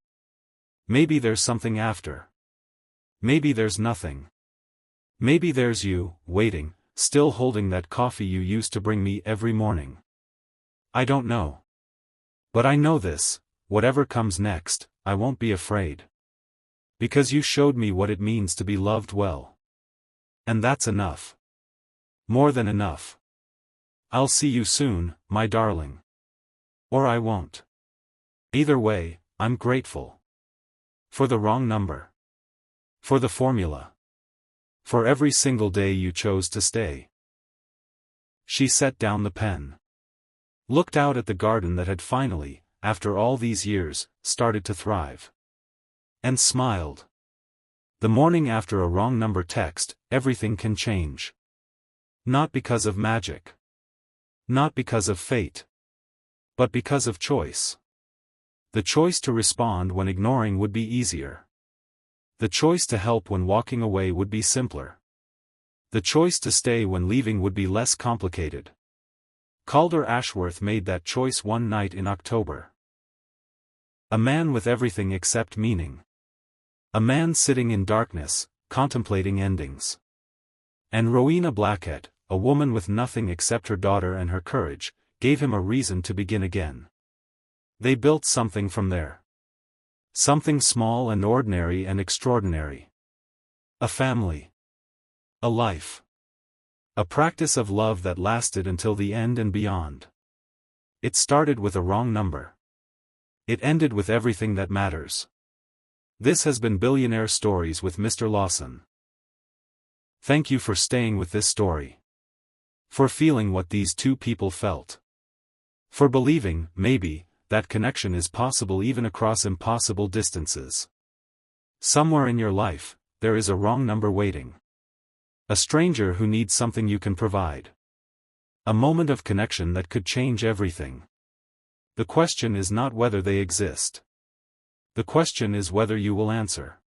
Maybe there's something after. Maybe there's nothing. Maybe there's you, waiting, still holding that coffee you used to bring me every morning. I don't know. But I know this: whatever comes next, I won't be afraid. Because you showed me what it means to be loved well. And that's enough. More than enough. I'll see you soon, my darling. Or I won't. Either way, I'm grateful. For the wrong number. For the formula. For every single day you chose to stay. She set down the pen. Looked out at the garden that had finally, after all these years, started to thrive. And smiled. The morning after a wrong number text, everything can change. Not because of magic. Not because of fate. But because of choice. The choice to respond when ignoring would be easier. The choice to help when walking away would be simpler. The choice to stay when leaving would be less complicated. Calder Ashworth made that choice one night in October. A man with everything except meaning. A man sitting in darkness, contemplating endings. And Rowena Blackett, a woman with nothing except her daughter and her courage, gave him a reason to begin again. They built something from there. Something small and ordinary and extraordinary. A family. A life. A practice of love that lasted until the end and beyond. It started with a wrong number. It ended with everything that matters. This has been Billionaire Stories with Mr. Lawson. Thank you for staying with this story. For feeling what these two people felt. For believing, maybe, that connection is possible even across impossible distances. Somewhere in your life, there is a wrong number waiting. A stranger who needs something you can provide. A moment of connection that could change everything. The question is not whether they exist. The question is whether you will answer.